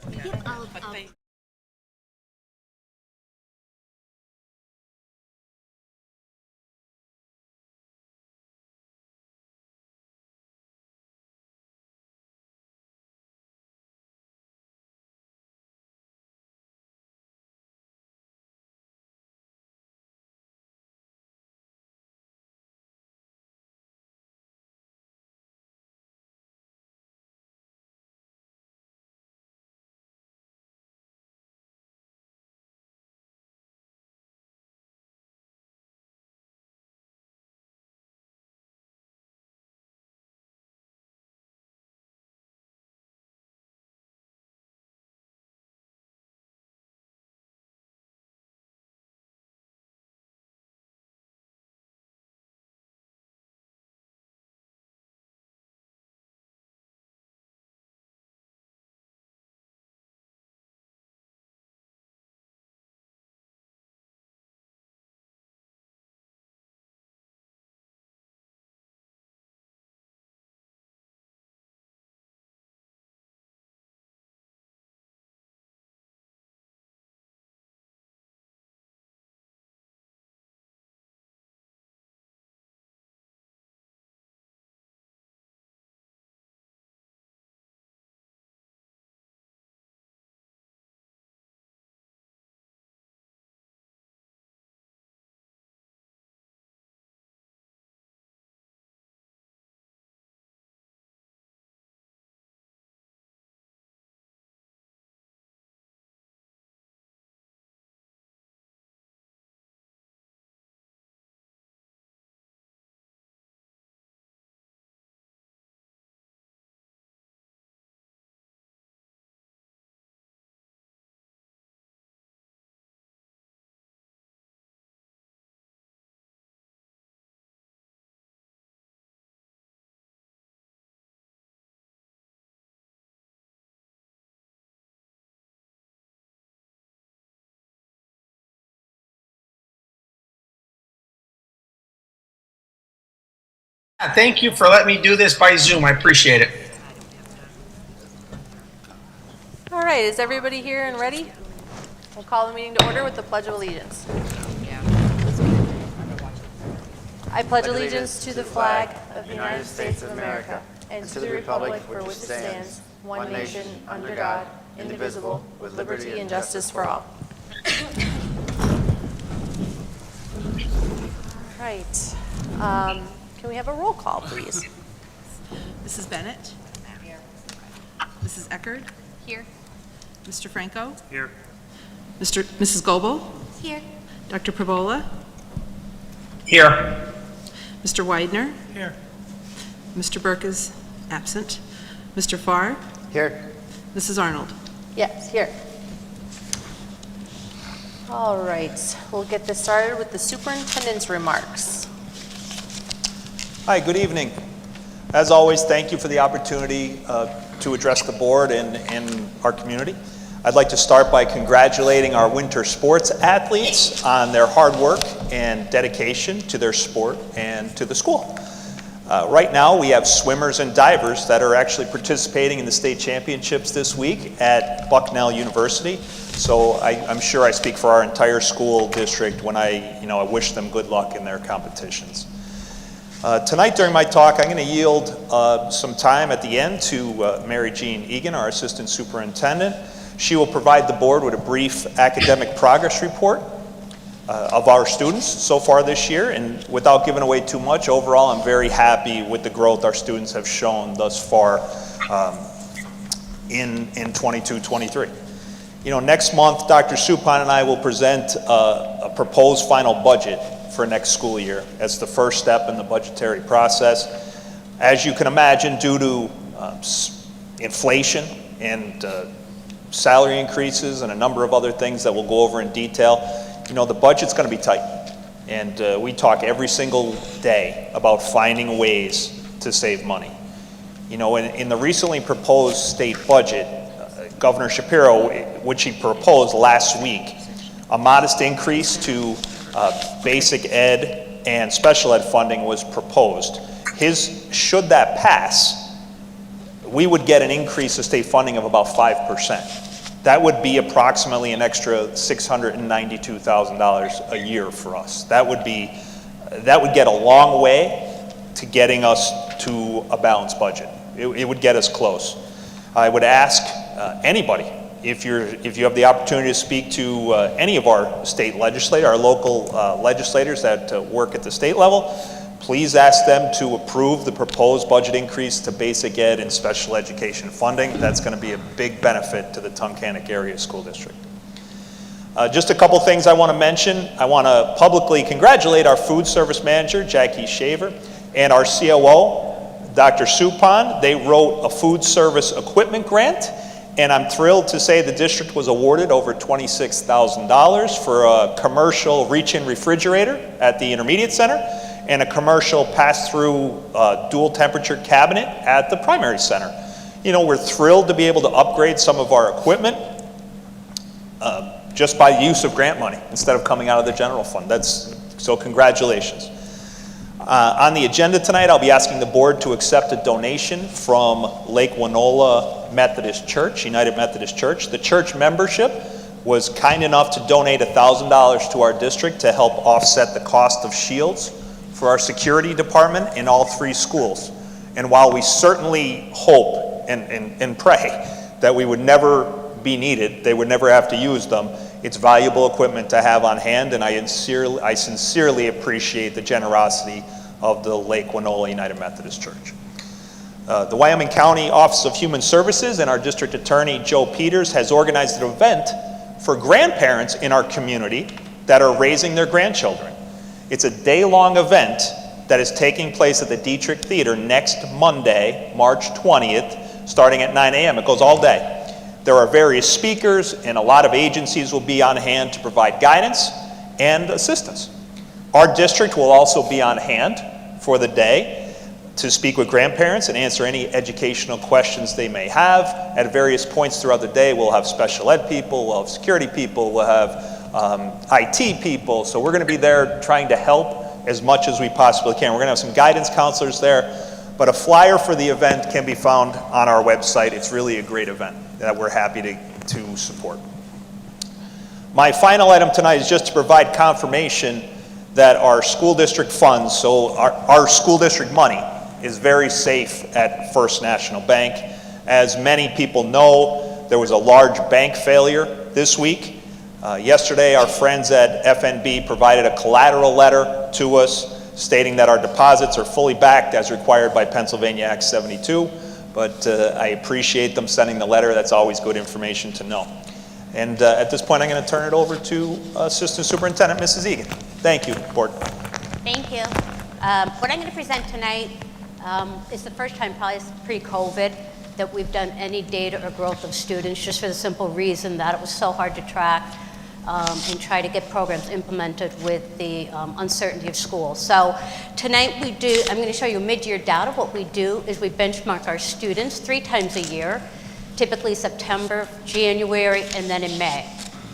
Yep, I'll Thank you for letting me do this by Zoom. I appreciate it. All right, is everybody here and ready? We'll call the meeting to order with the Pledge of Allegiance. I pledge allegiance to the flag of the United States of America and to the republic for which it stands, one nation, under God, indivisible, with liberty and justice for all. All right. Can we have a roll call, please? Mrs. Bennett? Here. Mrs. Eckerd? Here. Mr. Franco? Here. Mrs. Goebel? Here. Dr. Pravola? Here. Mr. Widener? Here. Mr. Burke is absent. Mr. Farr? Here. Mrs. Arnold? Yes, here. All right, we'll get this started with the superintendent's remarks. Hi, good evening. As always, thank you for the opportunity to address the board and our community. I'd like to start by congratulating our winter sports athletes on their hard work and dedication to their sport and to the school. Right now, we have swimmers and divers that are actually participating in the state championships this week at Bucknell University. So I'm sure I speak for our entire school district when I wish them good luck in their competitions. Tonight during my talk, I'm going to yield some time at the end to Mary Jean Egan, our assistant superintendent. She will provide the board with a brief academic progress report of our students so far this year, and without giving away too much, overall I'm very happy with the growth our students have shown thus far in 22-23. Next month, Dr. Suppan and I will present a proposed final budget for next school year as the first step in the budgetary process. As you can imagine, due to inflation and salary increases and a number of other things that we'll go over in detail, the budget's going to be tight. And we talk every single day about finding ways to save money. In the recently proposed state budget, Governor Shapiro, which he proposed last week, a modest increase to basic ed and special ed funding was proposed. Should that pass, we would get an increase of state funding of about 5%. that would be approximately an extra $692,000 a year for us. That would get a long way to getting us to a balanced budget. It would get us close. I would ask anybody, if you have the opportunity to speak to any of our state legislators, our local legislators that work at the state level, please ask them to approve the proposed budget increase to basic ed and special education funding. That's going to be a big benefit to the Tunkhannock Area School District. Just a couple things I want to mention. I want to publicly congratulate our food service manager, Jackie Shaver, and our COO, Dr. Suppan. They wrote a food service equipment grant, and I'm thrilled to say the district was awarded over $26,000 for a commercial reach-in refrigerator at the Intermediate Center and a commercial pass-through dual temperature cabinet at the primary center. You know, we're thrilled to be able to upgrade some of our equipment just by use of grant money instead of coming out of the general fund. So congratulations. On the agenda tonight, I'll be asking the board to accept a donation from Lake Winola Methodist Church, United Methodist Church. The church membership was kind enough to donate $1,000 to our district to help offset the cost of shields for our security department in all 3 schools. And while we certainly hope and pray that we would never be needed, they would never have to use them, it's valuable equipment to have on hand, and I sincerely appreciate the generosity of the Lake Winola United Methodist Church. The Wyoming County Office of Human Services and our district attorney, Joe Peters, has organized an event for grandparents in our community that are raising their grandchildren. It's a day-long event that is taking place at the Dietrich Theater next Monday, March 20th, starting at 9 a.m. It goes all day. There are various speakers, and a lot of agencies will be on hand to provide guidance and assistance. Our district will also be on hand for the day to speak with grandparents and answer any educational questions they may have. At various points throughout the day, we'll have special ed people, we'll have security people, we'll have IT people. So we're going to be there trying to help as much as we possibly can. We're going to have some guidance counselors there, but a flyer for the event can be found on our website. It's really a great event that we're happy to support. My final item tonight is just to provide confirmation that our school district funds, so our school district money, is very safe at First National Bank. As many people know, there was a large bank failure this week. Yesterday, our friends at FNB provided a collateral letter to us stating that our deposits are fully backed as required by Pennsylvania Act 72, but I appreciate them sending the letter. That's always good information to know. And at this point, I'm going to turn it over to Assistant Superintendent Mrs. Egan. Thank you, Board. Thank you. What I'm going to present tonight is the first time, probably pre-COVID, that we've done any data or growth of students, just for the simple reason that it was so hard to track and try to get programs implemented with the uncertainty of school. So tonight I'm going to show you mid-year data. What we do is we benchmark our students 3 times a year, typically September, January, and then in May,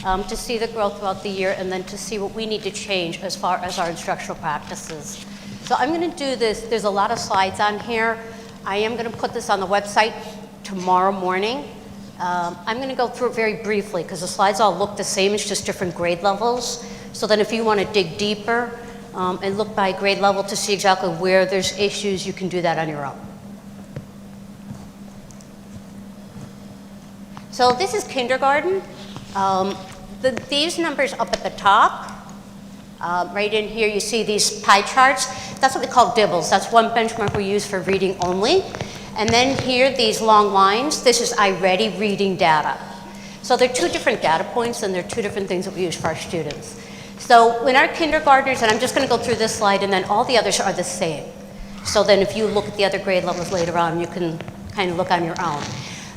to see the growth throughout the year and then to see what we need to change as far as our instructional practices. So I'm going to do this. There's a lot of slides on here. I am going to put this on the website tomorrow morning. I'm going to go through it very briefly because the slides all look the same. It's just different grade levels. So then if you want to dig deeper and look by grade level to see exactly where there's issues, you can do that on your own. So this is kindergarten. These numbers up at the top, right in here you see these pie charts. That's what we call DIBELS. That's one benchmark we use for reading only. And then here, these long lines, this is iReady reading data. So they're 2 different data points and they're 2 different things that we use for our students. So when our kindergartners, and I'm just going to go through this slide and then all the others are the same. So then if you look at the other grade levels later on, you can kind of look on your own.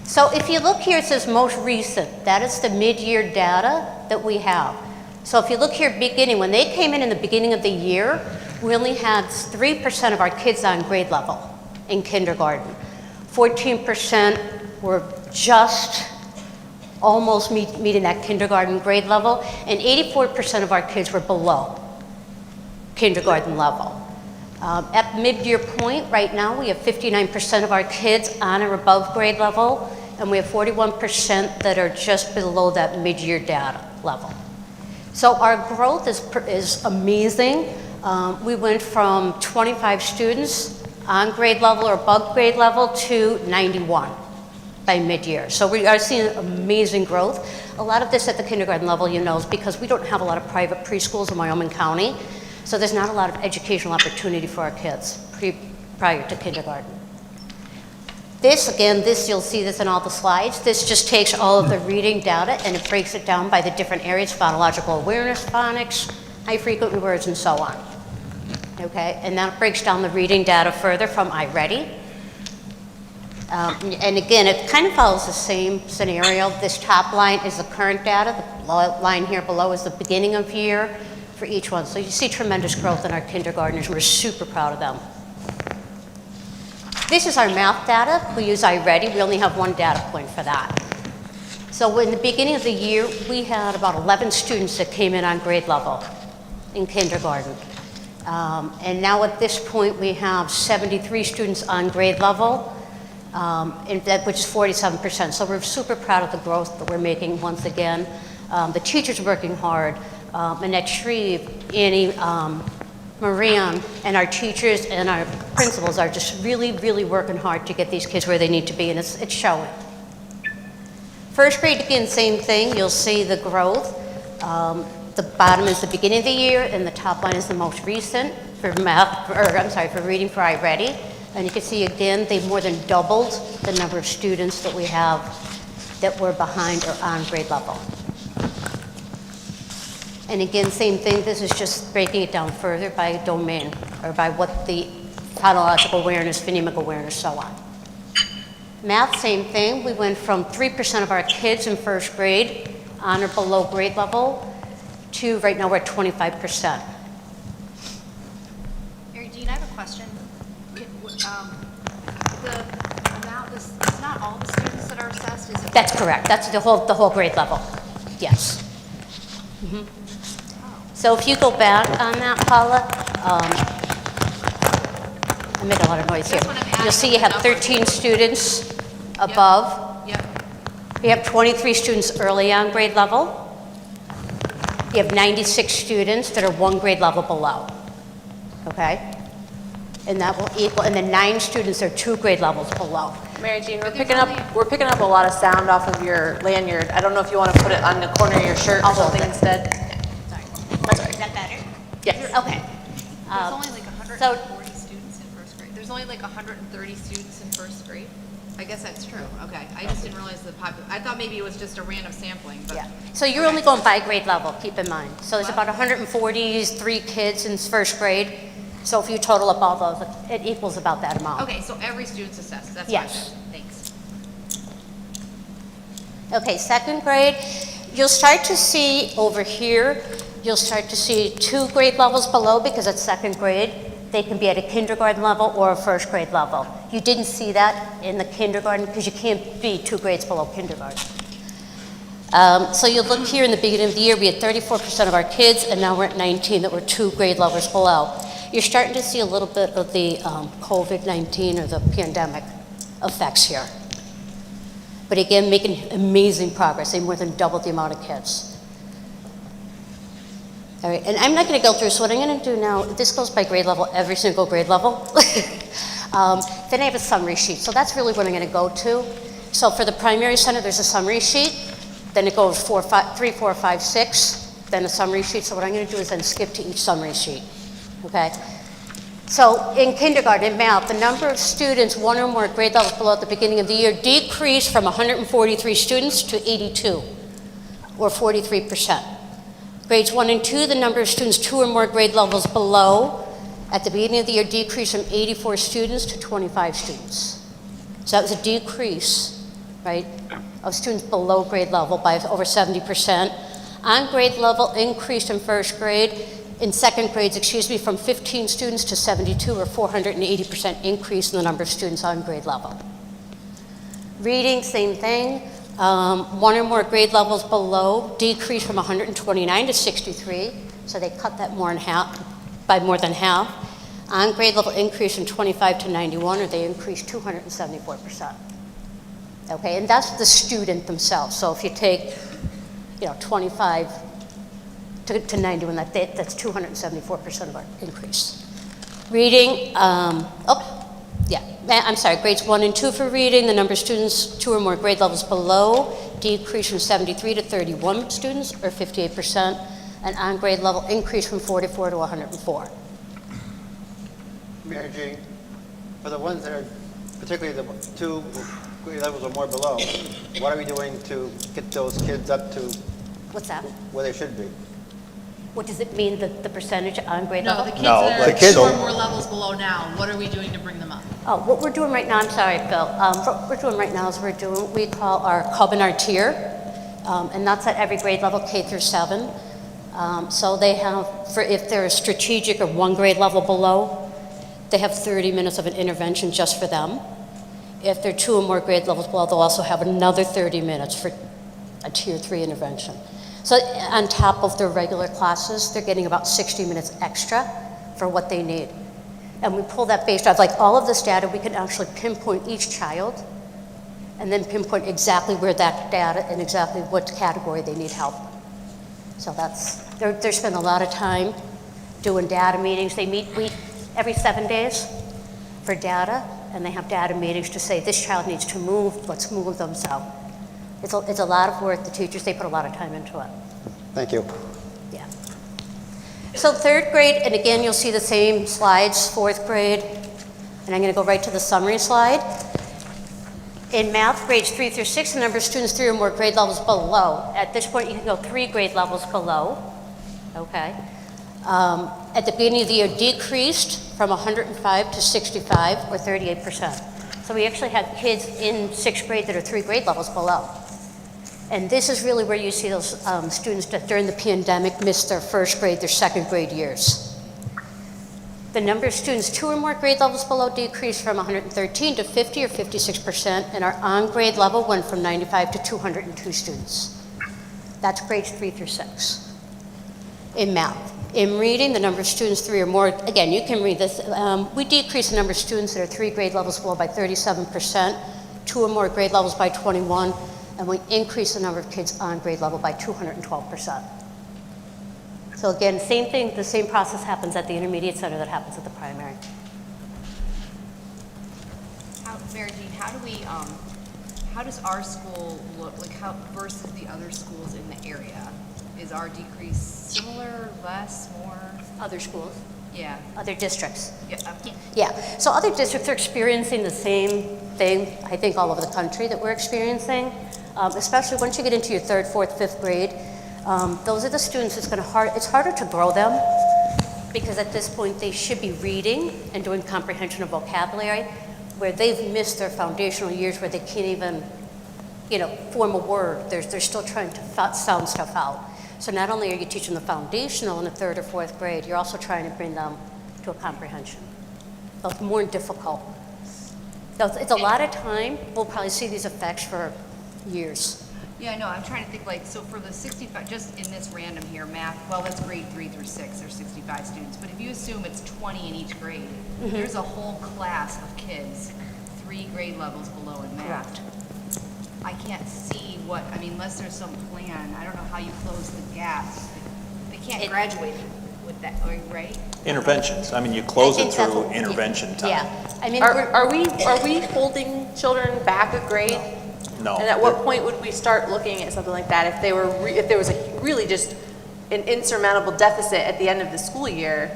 So if you look here, it says most recent. That is the mid-year data that we have. So if you look here beginning, when they came in the beginning of the year, we only had 3% of our kids on grade level in kindergarten. 14% were just almost meeting that kindergarten grade level, and 84% of our kids were below kindergarten level. At mid-year point, right now, we have 59% of our kids on or above grade level, and we have 41% that are just below that mid-year data level. So our growth is amazing. We went from 25 students on grade level or above grade level to 91 by mid-year. So we are seeing amazing growth. A lot of this at the kindergarten level, you know, is because we don't have a lot of private preschools in Wyoming County, so there's not a lot of educational opportunity for our kids prior to kindergarten. This, again, you'll see this in all the slides. This just takes all of the reading data and it breaks it down by the different areas, phonological awareness, phonics, high frequent words, and so on. Okay, and that breaks down the reading data further from iReady. And again, it kind of follows the same scenario. This top line is the current data. The line here below is the beginning of year for each one. So you see tremendous growth in our kindergartners. We're super proud of them. This is our math data. We use iReady. We only have one data point for that. So in the beginning of the year, we had about 11 students that came in on grade level in kindergarten. And now at this point, we have 73 students on grade level, which is 47%. So we're super proud of the growth that we're making once again. The teachers are working hard. Annette Shreve, Annie, Marianne, and our teachers and our principals are just really, really working hard to get these kids where they need to be, and it's showing. First grade, again, same thing. You'll see the growth. The bottom is the beginning of the year, and the top line is the most recent for math, for reading for iReady. And you can see, again, they've more than doubled the number of students that we have that were behind or on grade level. And again, same thing, this is just breaking it down further by domain, or by what the phonological awareness, phonemic awareness, so on. Math, same thing. We went from 3% of our kids in first grade on or below grade level to right now we're at 25%. Mary Jean, I have a question. The amount is not all the students that are assessed, is it? That's correct. That's the whole grade level. Yes. Mm-hmm. So if you go back on that, Paula, I made a lot of noise here. You'll see you have 13 students above. Yep. You have 23 students early on grade level. You have 96 students that are one grade level below. Okay? And that will equal, and then 9 students are 2 grade levels below. Mary Jean, we're picking up a lot of sound off of your lanyard. I don't know if you want to put it on the corner of your shirt or something instead. Sorry. Is that better? Yes. Okay. There's only like 140 students in first grade. There's only like 130 students in first grade. I guess that's true. Okay. I just didn't realize the I thought maybe it was just a random sampling. But Yeah. So you're only going by grade level, keep in mind. So there's about 143 kids in first grade. So if you total up all those, it equals about that amount. Okay, so every student's assessed. That's Yes. what I meant. Thanks. Okay, second grade, you'll start to see over here, you'll start to see 2 grade levels below because it's second grade. They can be at a kindergarten level or a first grade level. You didn't see that in the kindergarten because you can't be 2 grades below kindergarten. So you look here in the beginning of the year, we had 34% of our kids, and now we're at 19 that were 2 grade levels below. You're starting to see a little bit of the COVID-19 or the pandemic effects here. But again, making amazing progress. They more than doubled the amount of kids. All right, and I'm not going to go through, so what I'm going to do now, this goes by grade level, every single grade level. Then I have a summary sheet, so that's really what I'm going to go to. So for the primary center, there's a summary sheet. Then it goes 3, 4, 5, 6, then a summary sheet. So what I'm going to do is then skip to each summary sheet. Okay? So in kindergarten, in math, the number of students 1 or more grade levels below at the beginning of the year decreased from 143 students to 82, or 43%. Grades 1 and 2, the number of students 2 or more grade levels below at the beginning of the year decreased from 84 students to 25 students. So that was a decrease, right, of students below grade level by over 70%. On grade level increased in first grade, in second grades, from 15 students to 72, or 480% increase in the number of students on grade level. Reading, same thing. 1 or more grade levels below decreased from 129 to 63, so they cut that more in half, by more than half. On grade level increase from 25 to 91, or they increased 274%. Okay, and that's the student themselves. So if you take, 25 to 91, that's 274% of our increase. Reading, I'm sorry, grades 1 and 2 for reading, the number of students 2 or more grade levels below decreased from 73 to 31 students, or 58%, and on grade level increased from 44 to 104. Mary Jean, for the ones that are, particularly the 2 grade levels or more below, what are we doing to get those kids up to What's that? where they should be? What does it mean, the percentage on grade No, level? the kids No, that the are kids- 2 or more levels below now, what are we doing to bring them up? Oh, what we're doing right now, I'm sorry, Phil. What we're doing right now is we're doing what we call our Cub and our tier, and that's at every grade level, K through 7. So they have, if they're strategic or 1 grade level below, they have 30 minutes of an intervention just for them. If they're 2 or more grade levels below, they'll also have another 30 minutes for a tier 3 intervention. So on top of their regular classes, they're getting about 60 minutes extra for what they need. And we pull that based off, like all of this data, we can actually pinpoint each child and then pinpoint exactly where that data and exactly what category they need help. So they're spending a lot of time doing data meetings. They meet every 7 days for data, and they have data meetings to say, this child needs to move, let's move them. So it's a lot of work. The teachers, they put a lot of time into it. Thank you. Yeah. So 3rd grade, and again, you'll see the same slides, 4th grade, and I'm going to go right to the summary slide. In math, grades 3 through 6, the number of students 3 or more grade levels below. At this point, you can go 3 grade levels below, okay? At the beginning of the year, decreased from 105 to 65, or 38%. So we actually had kids in 6th grade that are 3 grade levels below. And this is really where you see those students that during the pandemic missed their 1st grade, their 2nd grade years. The number of students 2 or more grade levels below decreased from 113 to 50, or 56%, and our on-grade level went from 95 to 202 students. That's grades 3 through 6. In math. In reading, the number of students 3 or more, again, you can read this, we decreased the number of students that are 3 grade levels below by 37%, 2 or more grade levels by 21, and we increased the number of kids on grade level by 212%. So again, same thing, the same process happens at the intermediate center that happens at the primary. Mary Jean, how does our school look, like how versus the other schools in the area? Is our decrease similar, less, more? Other schools, Yeah. other districts. Yeah. Yeah, so other districts are experiencing the same thing, I think, all over the country that we're experiencing, especially once you get into your 3rd, 4th, 5th grade. Those are the students it's harder to grow them, because at this point they should be reading and doing comprehension of vocabulary, where they've missed their foundational years where they can't even, form a word. They're still trying to sound stuff out. So not only are you teaching the foundational in the 3rd or 4th grade, you're also trying to bring them to a comprehension. So it's more difficult. So it's a lot of time. We'll probably see these effects for years. Yeah, I know, I'm trying to think so for the 65, just in this random here, math, well, that's grade 3 through 6, there's 65 students, but if you assume it's 20 in each grade, there's a whole class of kids 3 grade levels below in math. Correct. I can't see unless there's some plan, I don't know how you close the gap. They can't graduate with that, right? Interventions. You close I it think that's through what- intervention time. Yeah, Are we holding children back a grade? No. And at what point would we start looking at something like that if there was really just an insurmountable deficit at the end of the school year?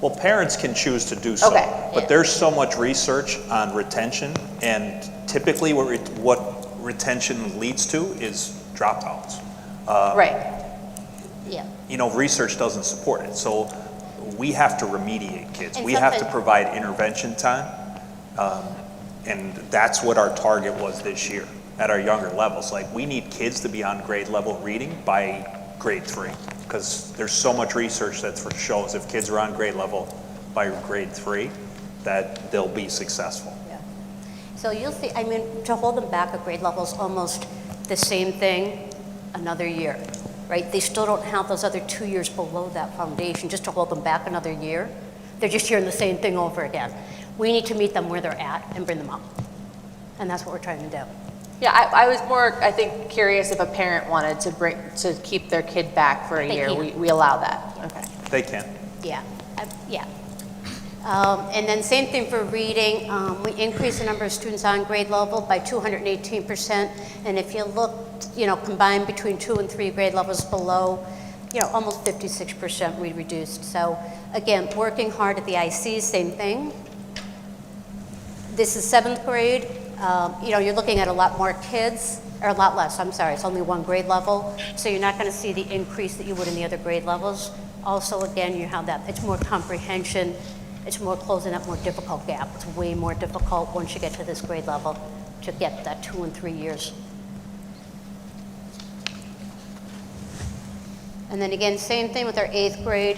Well, parents can choose to do so. Okay. But there's so much research on retention, and typically what retention leads to is dropouts. Right. yeah. Research doesn't support it. So we have to remediate kids. And We have to sometimes- provide intervention time. And that's what our target was this year at our younger levels. Like, we need kids to be on grade level reading by grade 3, because there's so much research that shows if kids are on grade level by grade 3, that they'll be successful. Yeah. So you'll see, to hold them back at grade level is almost the same thing another year, right? They still don't have those other 2 years below that foundation just to hold them back another year. They're just hearing the same thing over again. We need to meet them where they're at and bring them up. And that's what we're trying to do. Yeah, I was more, I think, curious if a parent wanted to keep their kid back for a They year. can. We allow that, okay. They can. Yeah, yeah. And then same thing for reading. We increased the number of students on grade level by 218%. And if you look, combined between 2 and 3 grade levels below, almost 56% we reduced. So again, working hard at the IC, same thing. This is 7th grade. You're looking at a lot more kids, or a lot less, I'm sorry, it's only 1 grade level. So you're not going to see the increase that you would in the other grade levels. Also, again, you have that, it's more comprehension, it's more closing that more difficult gap. It's way more difficult once you get to this grade level to get that 2 and 3 years. And then again, same thing with our 8th grade.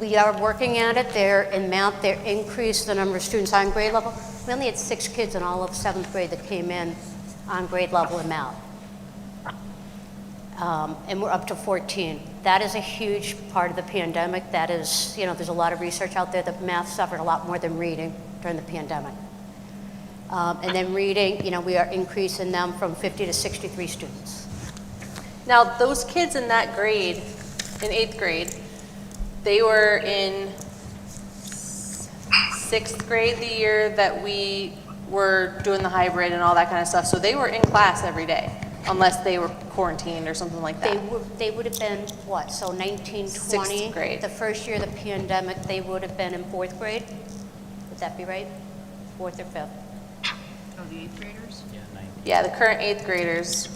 We are working at it. They're in math, they increased the number of students on grade level. We only had 6 kids in all of 7th grade that came in on grade level in math. And we're up to 14. That is a huge part of the pandemic. That is, there's a lot of research out there that math suffered a lot more than reading during the pandemic. And then reading, we are increasing them from 50 to 63 students. Now, those kids in that grade, in 8th grade, they were in 6th grade the year that we were doing the hybrid and all that kind of stuff. So they were in class every day, unless they were quarantined or something like that. They would have been, what, so 19, 20? 6th grade. The first year of the pandemic, they would have been in 4th grade? Would that be right? 4th or 5th? Oh, the 8th graders? Yeah, the current 8th graders,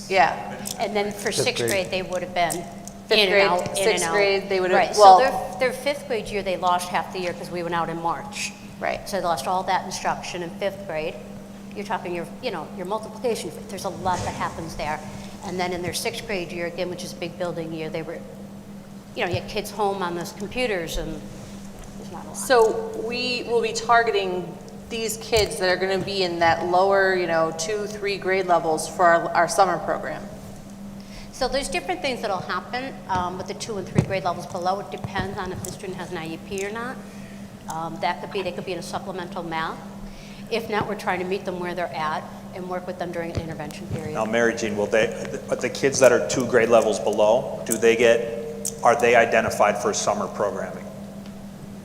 yeah. And then for 6th grade. grade, they would have been Fifth in and grade, out, in and sixth out. grade, they would have- Right, well- so their 5th grade year, they lost half the year because we went out in March. Right. So they lost all that instruction in 5th grade. You're talking your multiplication, there's a lot that happens there. And then in their 6th grade year, again, which is a big building year, they were, you had kids home on those computers and there's not a lot. So we will be targeting these kids that are going to be in that lower, 2, 3 grade levels for our summer program. So there's different things that'll happen with the 2 and 3 grade levels below. It depends on if the student has an IEP or not. They could be in a supplemental math. If not, we're trying to meet them where they're at and work with them during an intervention period. Now, Mary Jean, the kids that are 2 grade levels below, are they identified for summer programming?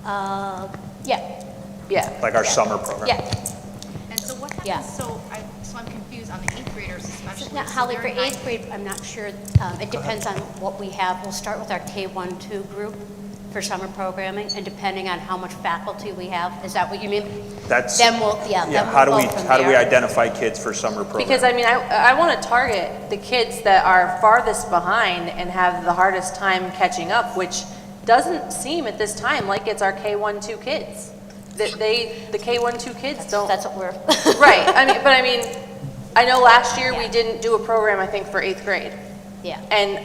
Yeah, Yeah. Like our summer program? yeah. And so what happens, Yeah. so I'm confused on the 8th graders especially. Now, So Holly, they're for in 8th ninth- grade, I'm not sure. It depends on what we have. We'll start with our K-1-2 group for summer programming, and depending on how much faculty we have, is that what you mean? That's, Then we'll, yeah, then how do we'll we, go from how do we there. identify kids for summer programming? Because I want to target the kids that are farthest behind and have the hardest time catching up, which doesn't seem at this time like it's our K-1-2 kids. The K-1-2 kids don't. That's what we're. Right. I know last year we didn't do a program, I think, for 8th grade. Yeah. And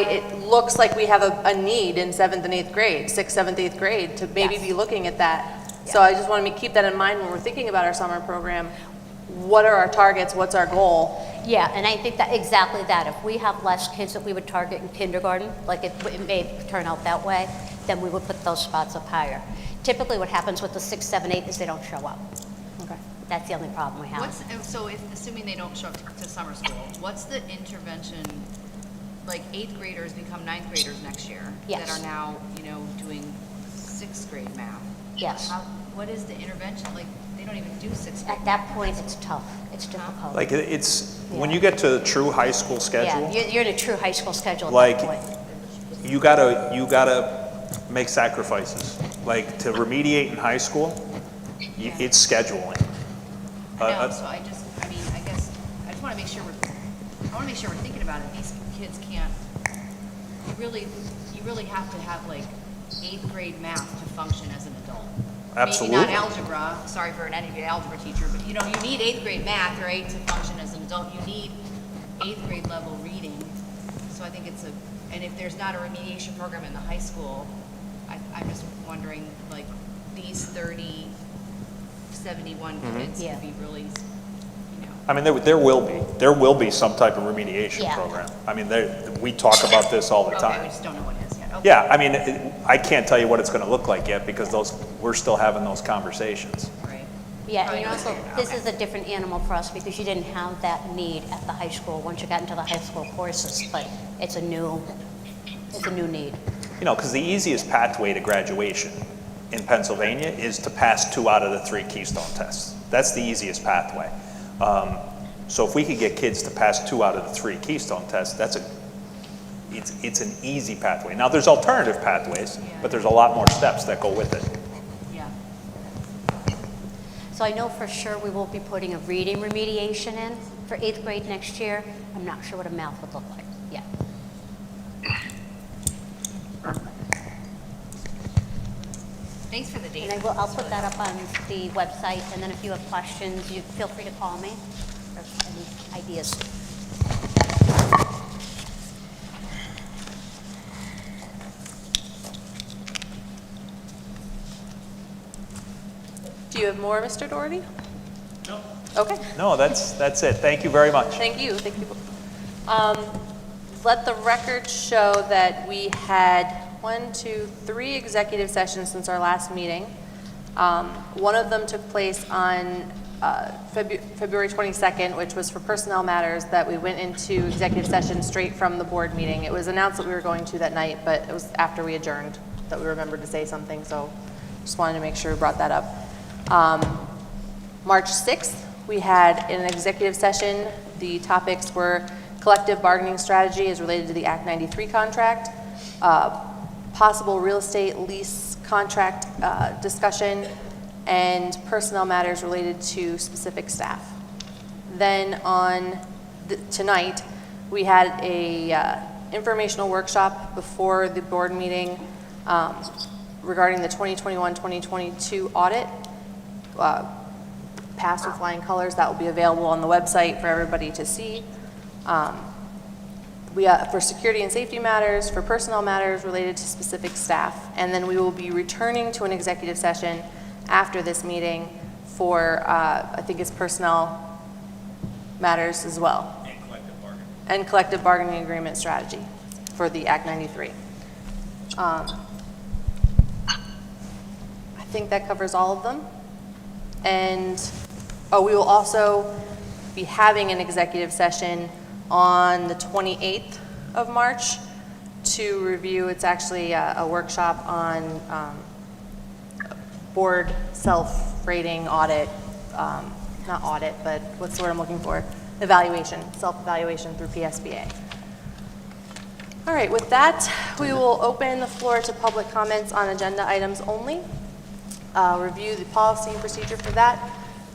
it looks like we have a need in 7th and 8th grade, 6th, 7th, 8th grade, to maybe Yes. be looking at that. So I just want to keep that in mind when we're thinking about our summer program. What are our targets? What's our goal? Yeah, and I think that exactly that. If we have less kids that we would target in kindergarten, like it may turn out that way, then we would put those spots up higher. Typically what happens with the 6, 7, 8 is they don't show up. Okay. That's the only problem we have. Assuming they don't show up to summer school, what's the intervention, like 8th graders become 9th graders next year? Yes. That are now, doing 6th grade math? Yes. What is the intervention, like, they don't even do 6th grade? At that point, it's tough. It's difficult. Like, when you get to a true high school schedule, Yeah, you're in a true high school schedule at like, that point. you gotta make sacrifices. Like, to remediate in high school, it's scheduling. I know, so I guess, I just want to make sure we're thinking about it. These kids can't, you really have to have like 8th grade math to function as an adult. Absolutely. Maybe not algebra, sorry for any algebra teacher, but you need 8th grade math, right, to function as an adult. You need 8th grade level reading. So I think and if there's not a remediation program in the high school, I'm just wondering, like, these 71 kids Yeah. could be really, I mean, there will be some type of remediation Yeah. program. I mean, we talk about this all the okay, we time. just don't know what it is yet. Okay. Yeah, I mean, I can't tell you what it's gonna look like yet because we're still having those conversations. Right. Yeah, Probably and not also, figured out. this Okay. is a different animal for us because you didn't have that need at the high school once you got into the high school courses, but it's a new need. You know, because the easiest pathway to graduation in Pennsylvania is to pass 2 out of the 3 Keystone tests. That's the easiest pathway. So if we could get kids to pass 2 out of the 3 Keystone tests, it's an easy pathway. Now, there's alternative pathways, but there's a lot more steps that go with it. Yeah. So I know for sure we will be putting a reading remediation in for 8th grade next year. I'm not sure what a math would look like yet. Thanks for the data. And I'll put that up on the website, and then if you have questions, you feel free to call me or any ideas. Do you have more, Mr. Doherty? No. Okay. No, that's it. Thank you very much. Thank you. Thank you. Let the record show that we had 3 executive sessions since our last meeting. One of them took place on February 22nd, which was for personnel matters, that we went into executive session straight from the board meeting. It was announced that we were going to that night, but it was after we adjourned that we remembered to say something, so just wanted to make sure we brought that up. March 6th, we had an executive session. The topics were collective bargaining strategy as related to the Act 93 contract, possible real estate lease contract discussion, and personnel matters related to specific staff. Then on tonight, we had a informational workshop before the board meeting regarding the 2021-2022 audit. Passed with flying colors. That will be available on the website for everybody to see. For security and safety matters, for personnel matters related to specific staff. And then we will be returning to an executive session after this meeting for, I think it's personnel matters as well. And collective bargaining. And collective bargaining agreement strategy for the Act 93. I think that covers all of them. And, we will also be having an executive session on the 28th of March to review, it's actually a workshop on board self-rating audit, not audit, but what's the word I'm looking for? Evaluation, self-evaluation through PSBA. All right, with that, we will open the floor to public comments on agenda items only. Review the policy and procedure for that.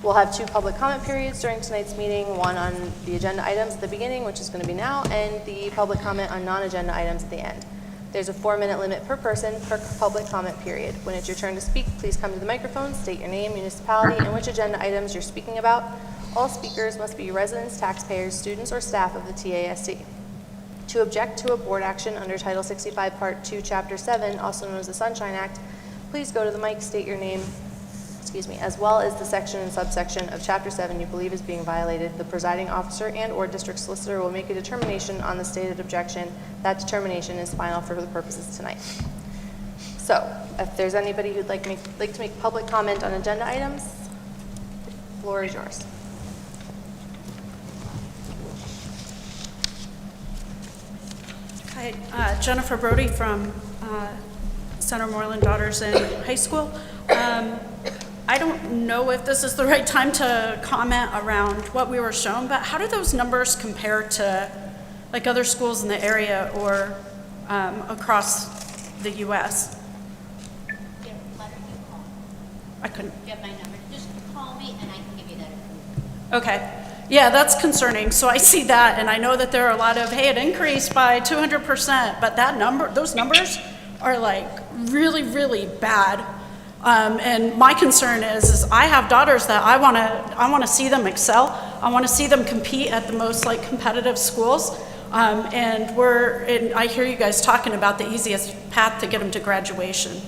We'll have 2 public comment periods during tonight's meeting, one on the agenda items at the beginning, which is going to be now, and the public comment on non-agenda items at the end. There's a 4-minute limit per person per public comment period. When it's your turn to speak, please come to the microphone, state your name, municipality, and which agenda items you're speaking about. All speakers must be residents, taxpayers, students, or staff of the TASD. To object to a board action under Title 65, Part 2, Chapter 7, also known as the Sunshine Act, please go to the mic, state your name, as well as the section and subsection of Chapter 7 you believe is being violated. The presiding officer and/or district solicitor will make a determination on the stated objection. That determination is final for the purposes tonight. So, if there's anybody who'd like to make public comment on agenda items, the floor is yours. Hi, Jennifer Brody from Center Moreland Daughters in High School. I don't know if this is the right time to comment around what we were shown, but how do those numbers compare to like other schools in the area or across the U.S.? I couldn't. You have my number. Just call me and I can give you that information. Okay. Yeah, that's concerning. So I see that, and I know that there are a lot of, hey, it increased by 200%, but those numbers are like really, really bad. And my concern is I have daughters that I want to see them excel. I want to see them compete at the most like competitive schools. And I hear you guys talking about the easiest path to get them to graduation.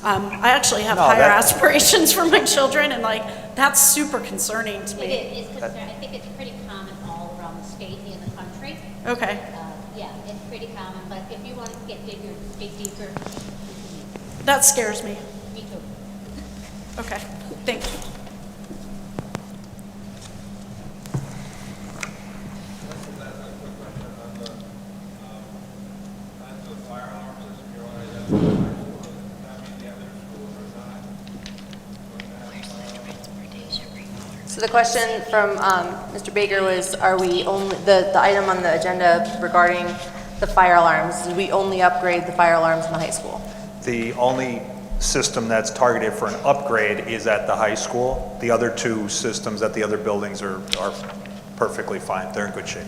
I actually have higher aspirations for my children, and like that's super concerning to me. It is concerning. I think it's pretty common all around the state and the country. Okay. Yeah, it's pretty common, but if you want to dig deeper, That scares me. me too. Okay, thank you. So the question from Mr. Baker was, are we only, the item on the agenda regarding the fire alarms, did we only upgrade the fire alarms in the high school? The only system that's targeted for an upgrade is at the high school. The other two systems at the other buildings are perfectly fine. They're in good shape.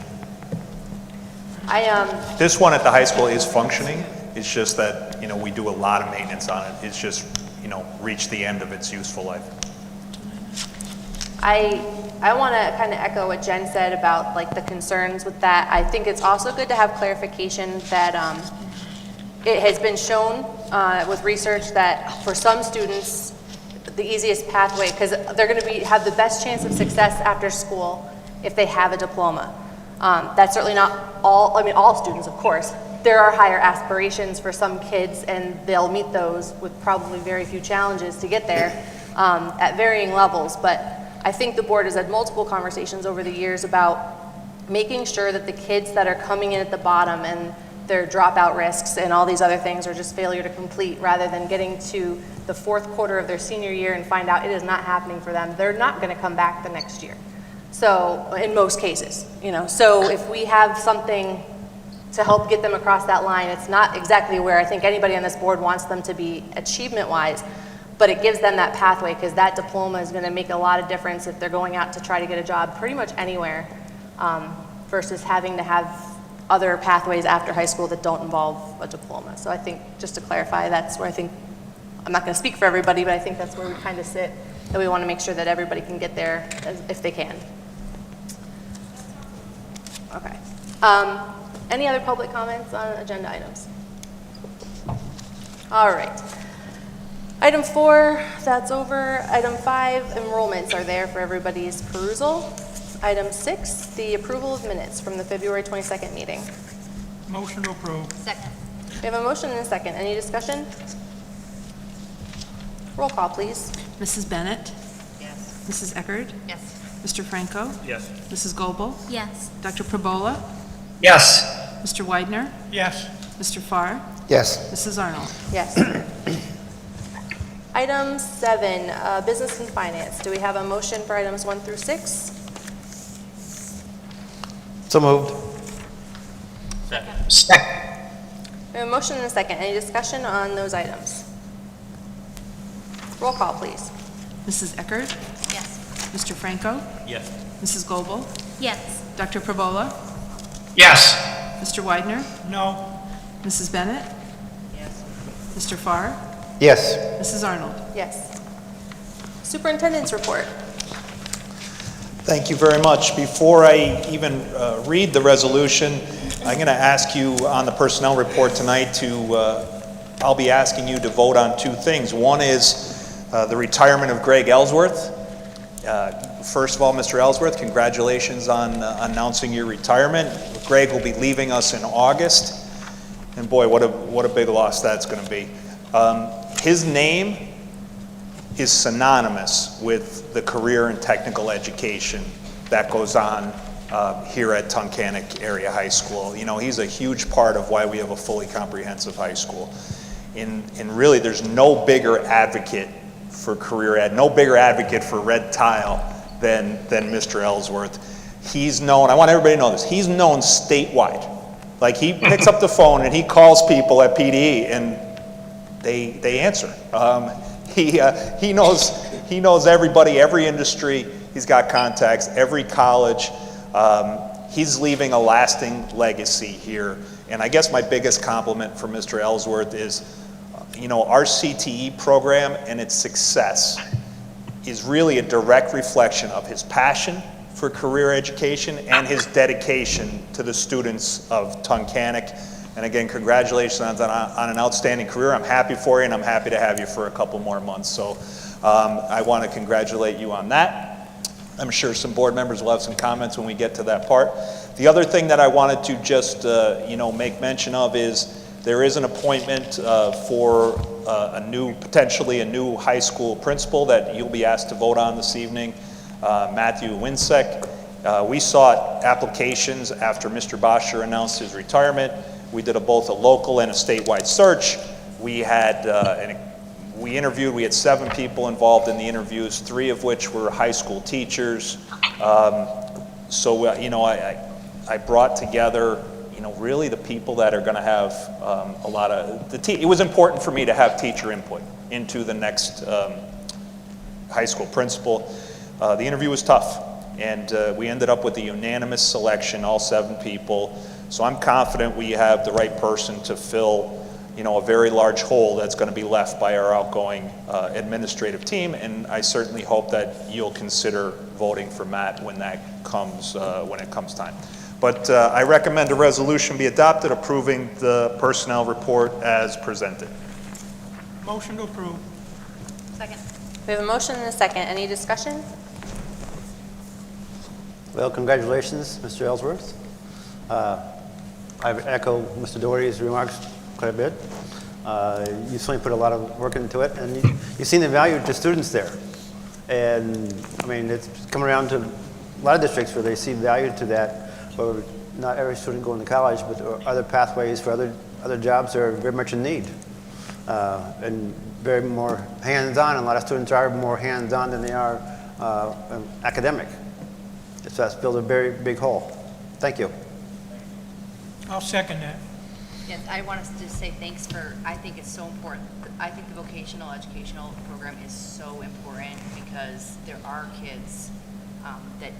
This one at the high school is functioning. It's just that, you know, we do a lot of maintenance on it. It's just, you know, reached the end of its useful life. I want to kind of echo what Jen said about like the concerns with that. I think it's also good to have clarification that it has been shown with research that for some students, the easiest pathway, because they're going to have the best chance of success after school if they have a diploma. That's certainly not all, I mean, all students, of course. There are higher aspirations for some kids, and they'll meet those with probably very few challenges to get there at varying levels. But I think the board has had multiple conversations over the years about making sure that the kids that are coming in at the bottom and their dropout risks and all these other things are just failure to complete, rather than getting to the fourth quarter of their senior year and find out it is not happening for them. They're not going to come back the next year. So in most cases, you know, so if we have something to help get them across that line, it's not exactly where I think anybody on this board wants them to be achievement-wise, but it gives them that pathway, because that diploma is going to make a lot of difference if they're going out to try to get a job pretty much anywhere, versus having to have other pathways after high school that don't involve a diploma. So I think, just to clarify, that's where I think, I'm not going to speak for everybody, but I think that's where we kind of sit, that we want to make sure that everybody can get there if they can. Okay. Any other public comments on agenda items? All right. Item 4, that's over. Item 5, enrollments are there for everybody's perusal. Item 6, the approval of minutes from the February 22nd meeting. Motion to approve. Second. We have a motion and a second. Any discussion? Roll call, please. Mrs. Bennett? Yes. Mrs. Eckert? Yes. Mr. Franco? Yes. Mrs. Goebel? Yes. Dr. Probola? Yes. Mr. Widener? Yes. Mr. Farr? Yes. Mrs. Arnold? Yes. Item 7, business and finance. Do we have a motion for items 1 through 6? So moved. Second. We have a motion and a second. Any discussion on those items? Roll call, please. Mrs. Eckert? Yes. Mr. Franco? Yes. Mrs. Goebel? Yes. Dr. Probola? Yes. Mr. Widener? No. Mrs. Bennett? Yes. Mr. Farr? Yes. Mrs. Arnold? Yes. Superintendent's report. Thank you very much. Before I even read the resolution, I'm going to ask you on the personnel report tonight I'll be asking you to vote on 2 things. One is the retirement of Greg Ellsworth. First of all, Mr. Ellsworth, congratulations on announcing your retirement. Greg will be leaving us in August, and boy, what a big loss that's going to be. His name is synonymous with the career and technical education that goes on here at Tunkhannock Area High School. You know, he's a huge part of why we have a fully comprehensive high school. And really, there's no bigger advocate for career ed, no bigger advocate for red tile than Mr. Ellsworth. He's known, I want everybody to know this, he's known statewide. Like, he picks up the phone and he calls people at PDE and they answer. He knows everybody, every industry. He's got contacts, every college. He's leaving a lasting legacy here. And I guess my biggest compliment for Mr. Ellsworth is, you know, our CTE program and its success is really a direct reflection of his passion for career education and his dedication to the students of Tunkhannock. And again, congratulations on an outstanding career. I'm happy for you, and I'm happy to have you for a couple more months. So I want to congratulate you on that. I'm sure some board members will have some comments when we get to that part. The other thing that I wanted to just make mention of is there is an appointment for potentially a new high school principal that you'll be asked to vote on this evening, Matthew Winsek. We sought applications after Mr. Bosher announced his retirement. We did both a local and a statewide search. We had we interviewed, we had 7 people involved in the interviews, 3 of which were high school teachers. You know, I brought together, you know, really the people that are going to have a lot of, it was important for me to have teacher input into the next high school principal. The interview was tough, and we ended up with a unanimous selection, all 7 people. So I'm confident we have the right person to fill, you know, a very large hole that's going to be left by our outgoing administrative team, and I certainly hope that you'll consider voting for Matt when that comes, when it comes time. But I recommend a resolution be adopted approving the personnel report as presented. Motion to approve. Second. We have a motion and a second. Any discussion? Well, congratulations, Mr. Ellsworth. I echo Mr. Doherty's remarks quite a bit. You certainly put a lot of work into it, and you've seen the value to students there. And I mean, it's come around to a lot of districts where they see value to that, where not every student going to college, but other pathways for other jobs are very much in need. And very more hands-on, and a lot of students are more hands-on than they are academic. So that's filled a very big hole. Thank you. I'll second that. Yes, I want us to say thanks for, I think it's so important. I think the vocational educational program is so important because there are kids that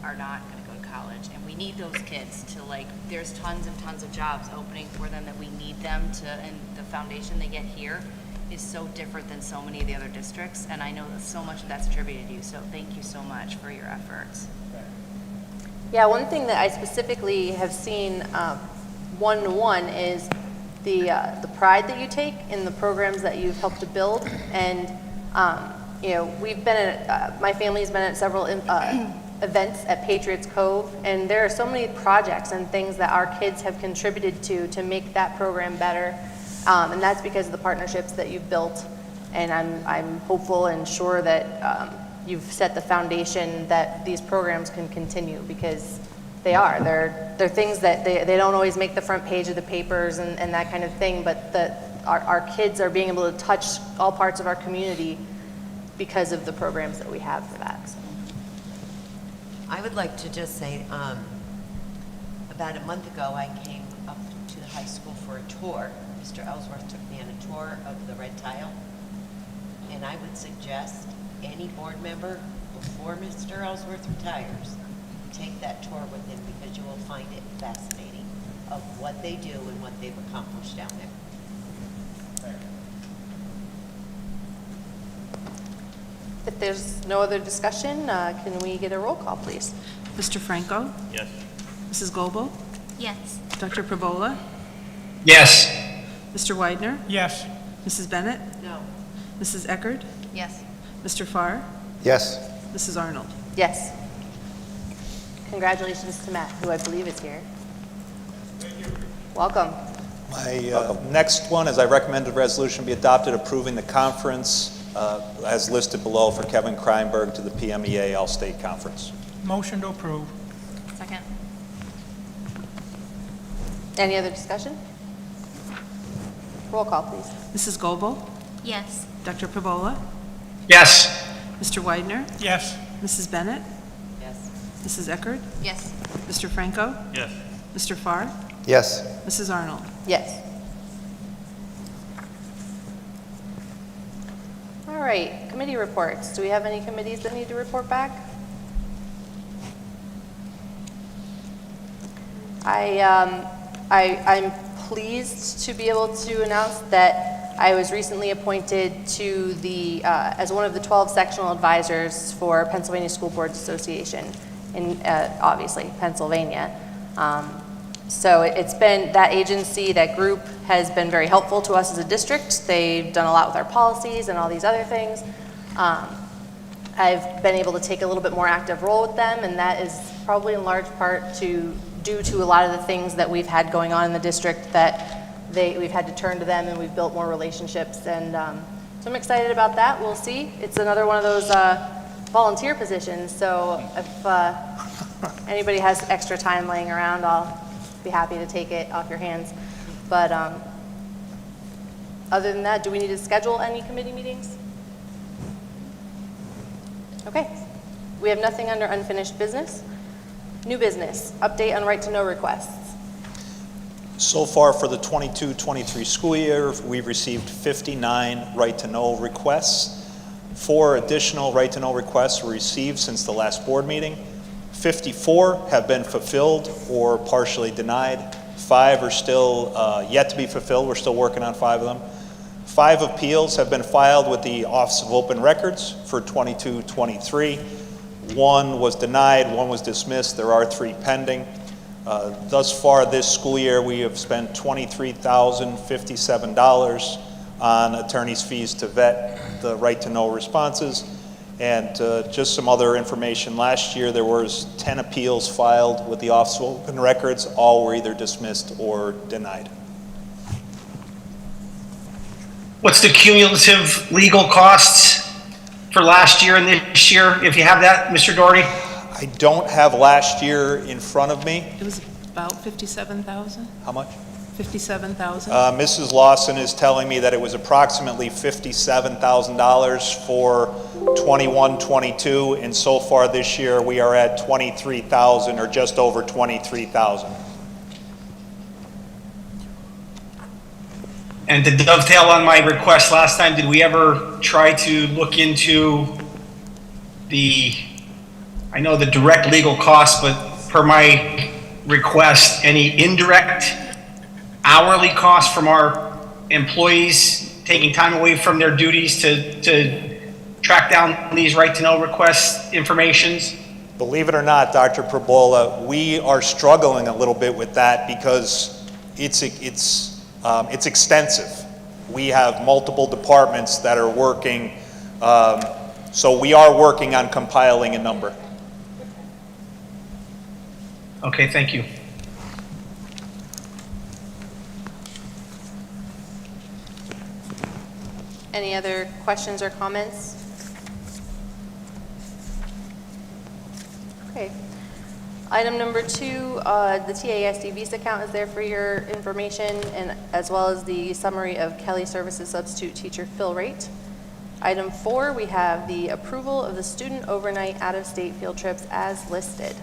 are not going to go to college, and we need those kids to, like, there's tons and tons of jobs opening for them that we need them to, and the foundation they get here is so different than so many of the other districts, and I know that so much of that's attributed to you, so thank you so much for your efforts. Yeah, one thing that I specifically have seen one-to-one is the pride that you take in the programs that you've helped to build. And, you know, we've been at, my family's been at several events at Patriots Cove, and there are so many projects and things that our kids have contributed to make that program better. And that's because of the partnerships that you've built. And I'm hopeful and sure that you've set the foundation that these programs can continue, because they are. They're things that they don't always make the front page of the papers and that kind of thing, but our kids are being able to touch all parts of our community because of the programs that we have for that. So. I would like to just say, about a month ago, I came up to the high school for a tour. Mr. Ellsworth took me on a tour of the red tile, and I would suggest any board member, before Mr. Ellsworth retires, take that tour with him, because you will find it fascinating of what they do and what they've accomplished down there. If there's no other discussion, can we get a roll call, please? Mr. Franco? Yes. Mrs. Goebel? Yes. Dr. Pravola? Yes. Mr. Widener? Yes. Mrs. Bennett? No. Mrs. Eckerd? Yes. Mr. Farr? Yes. Mrs. Arnold? Yes. Congratulations to Matt, who I believe is here. Welcome. My next one is I recommend a resolution be adopted approving the conference as listed below for Kevin Kreinberg to the PMEA All-State Conference. Motion to approve. Second. Any other discussion? Roll call, please. Mrs. Goebel? Yes. Dr. Pravola? Yes. Mr. Widener? Yes. Mrs. Bennett? Yes. Mrs. Eckerd? Yes. Mr. Franco? Yes. Mr. Farr? Yes. Mrs. Arnold? Yes. All right, committee reports. Do we have any committees that need to report back? I'm pleased to be able to announce that I was recently appointed to the, as one of the 12 sectional advisors for Pennsylvania School Boards Association in, obviously, Pennsylvania. So it's been, that agency, that group has been very helpful to us as a district. They've done a lot with our policies and all these other things. I've been able to take a little bit more active role with them, and that is probably in large part due to a lot of the things that we've had going on in the district that we've had to turn to them, and we've built more relationships. And so I'm excited about that. We'll see. It's another one of those volunteer positions. So if anybody has extra time laying around, I'll be happy to take it off your hands. But Other than that, do we need to schedule any committee meetings? Okay. We have nothing under unfinished business. New business, update on right to know requests. So far for the 22-23 school year, we've received 59 right-to-know requests. 4 additional right-to-know requests were received since the last board meeting. 54 have been fulfilled or partially denied. 5 are still yet to be fulfilled. We're still working on 5 of them. 5 appeals have been filed with the Office of Open Records for 22-23. 1 was denied, 1 was dismissed. There are 3 pending. Thus far this school year, we have spent $23,057 on attorney's fees to vet the right-to-know responses. And just some other information, last year there was 10 appeals filed with the Office of Open Records. All were either dismissed or denied. What's the cumulative legal costs for last year and this year, if you have that, Mr. Doherty? I don't have last year in front of me. It was about 57,000? How much? 57,000? Mrs. Lawson is telling me that it was approximately $57,000 for 21-22, and so far this year we are at 23,000 or just over 23,000. And to dovetail on my request last time, did we ever try to look into I know the direct legal costs, but per my request, any indirect hourly costs from our employees taking time away from their duties to track down these right-to-know request informations? Believe it or not, Dr. Prabola, we are struggling a little bit with that because it's extensive. We have multiple departments that are working, so we are working on compiling a number. Okay, thank you. Any other questions or comments? Okay. Item number 2, the TASD Visa account is there for your information, and as well as the summary of Kelly Services Substitute Teacher fill rate. Item 4, we have the approval of the student overnight out-of-state field trips as listed.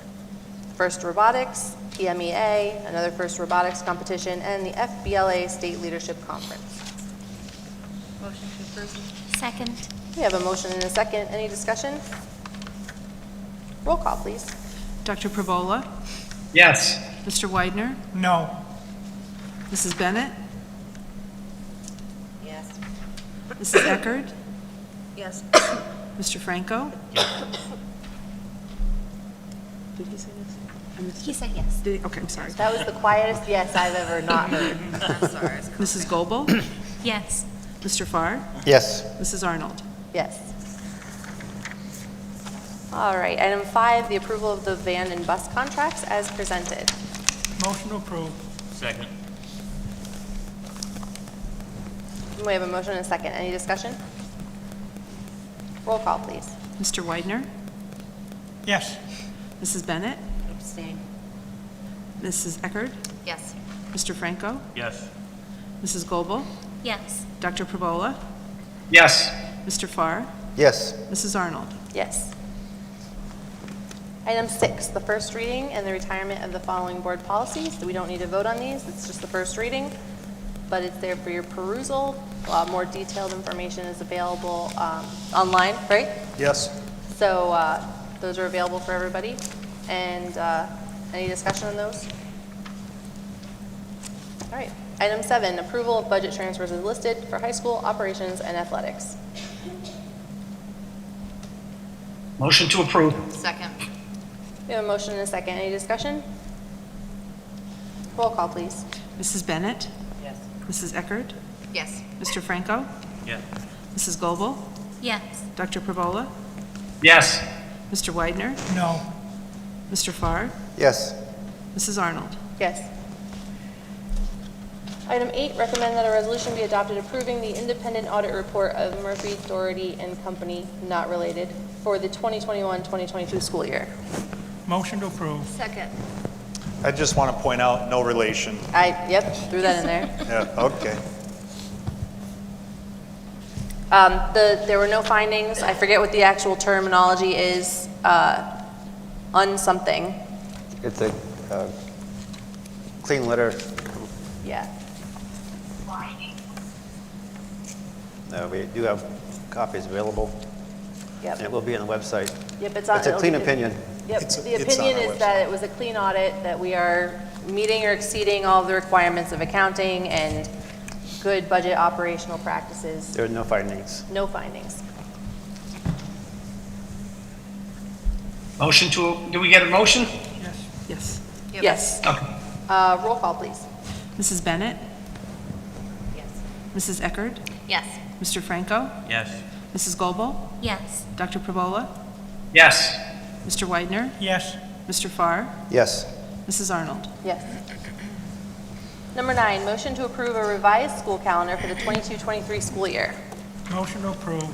First Robotics, PMEA, another First Robotics competition, and the FBLA State Leadership Conference. Motion to approve. Second. We have a motion and a second. Any discussion? Roll call, please. Dr. Pravola? Yes. Mr. Widener? No. Mrs. Bennett? Yes. Mrs. Eckert? Yes. Mr. Franco? Did he say yes? I missed He it. said yes. Did he? Okay, I'm sorry. That was the quietest yes I've ever not heard. I'm sorry. Mrs. Goebel? Yes. Mr. Farr? Yes. Mrs. Arnold? Yes. All right, item 5, the approval of the van and bus contracts as presented. Motion to approve. Second. We have a motion and a second. Any discussion? Roll call, please. Mr. Widener? Yes. Mrs. Bennett? Abstain. Mrs. Eckert? Yes. Mr. Franco? Yes. Mrs. Goebel? Yes. Dr. Pravola? Yes. Mr. Farr? Yes. Mrs. Arnold? Yes. Item 6, the first reading and the retirement of the following board policies. So we don't need to vote on these. It's just the first reading, but it's there for your perusal. A lot more detailed information is available online, right? Yes. So those are available for everybody. And any discussion on those? All right. Item 7, approval of budget transfers is listed for high school operations and athletics. Motion to approve. Second. We have a motion and a second. Any discussion? Roll call, please. Mrs. Bennett? Yes. Mrs. Eckert? Yes. Mr. Franco? Yes. Mrs. Goebel? Yes. Dr. Pravola? Yes. Mr. Widener? No. Mr. Farr? Yes. Mrs. Arnold? Yes. Item 8, recommend that a resolution be adopted approving the independent audit report of Murphy, Doherty and Company, not related, for the 2021-2022 school year. Motion to approve. Second. I just want to point out, no relation. Yep, threw that in there. Yeah, okay. There were no findings. I forget what the actual terminology is, unsomething. It's a clean litter. Yeah. We do have copies available, Yep. and it will be on the website. Yep, it's on. It's a it'll clean be- opinion. Yep, It's- the it's on opinion our is that it was a clean audit, that we are meeting or exceeding all the requirements of accounting and good budget operational practices. There are no findings. No findings. Motion to, do we get a motion? Yes. Yes. Okay. Roll call, please. Mrs. Bennett? Yes. Mrs. Eckerd? Yes. Mr. Franco? Yes. Mrs. Goebel? Yes. Dr. Pravola? Yes. Mr. Widener? Yes. Mr. Farr? Yes. Mrs. Arnold? Yes. Number 9, motion to approve a revised school calendar for the 22-23 school year. Motion to approve.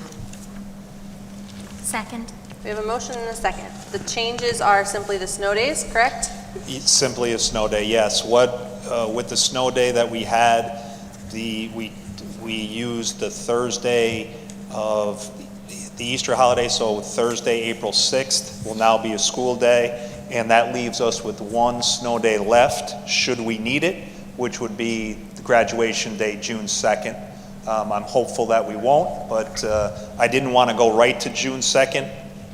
Second. We have a motion and a second. The changes are simply the snow days, correct? It's simply a snow day, yes. With the snow day that we had, we used the Thursday of the Easter holiday, so Thursday, April 6th will now be a school day, and that leaves us with one snow day left, should we need it, which would be the graduation day, June 2nd. I'm hopeful that we won't, but I didn't want to go right to June 2nd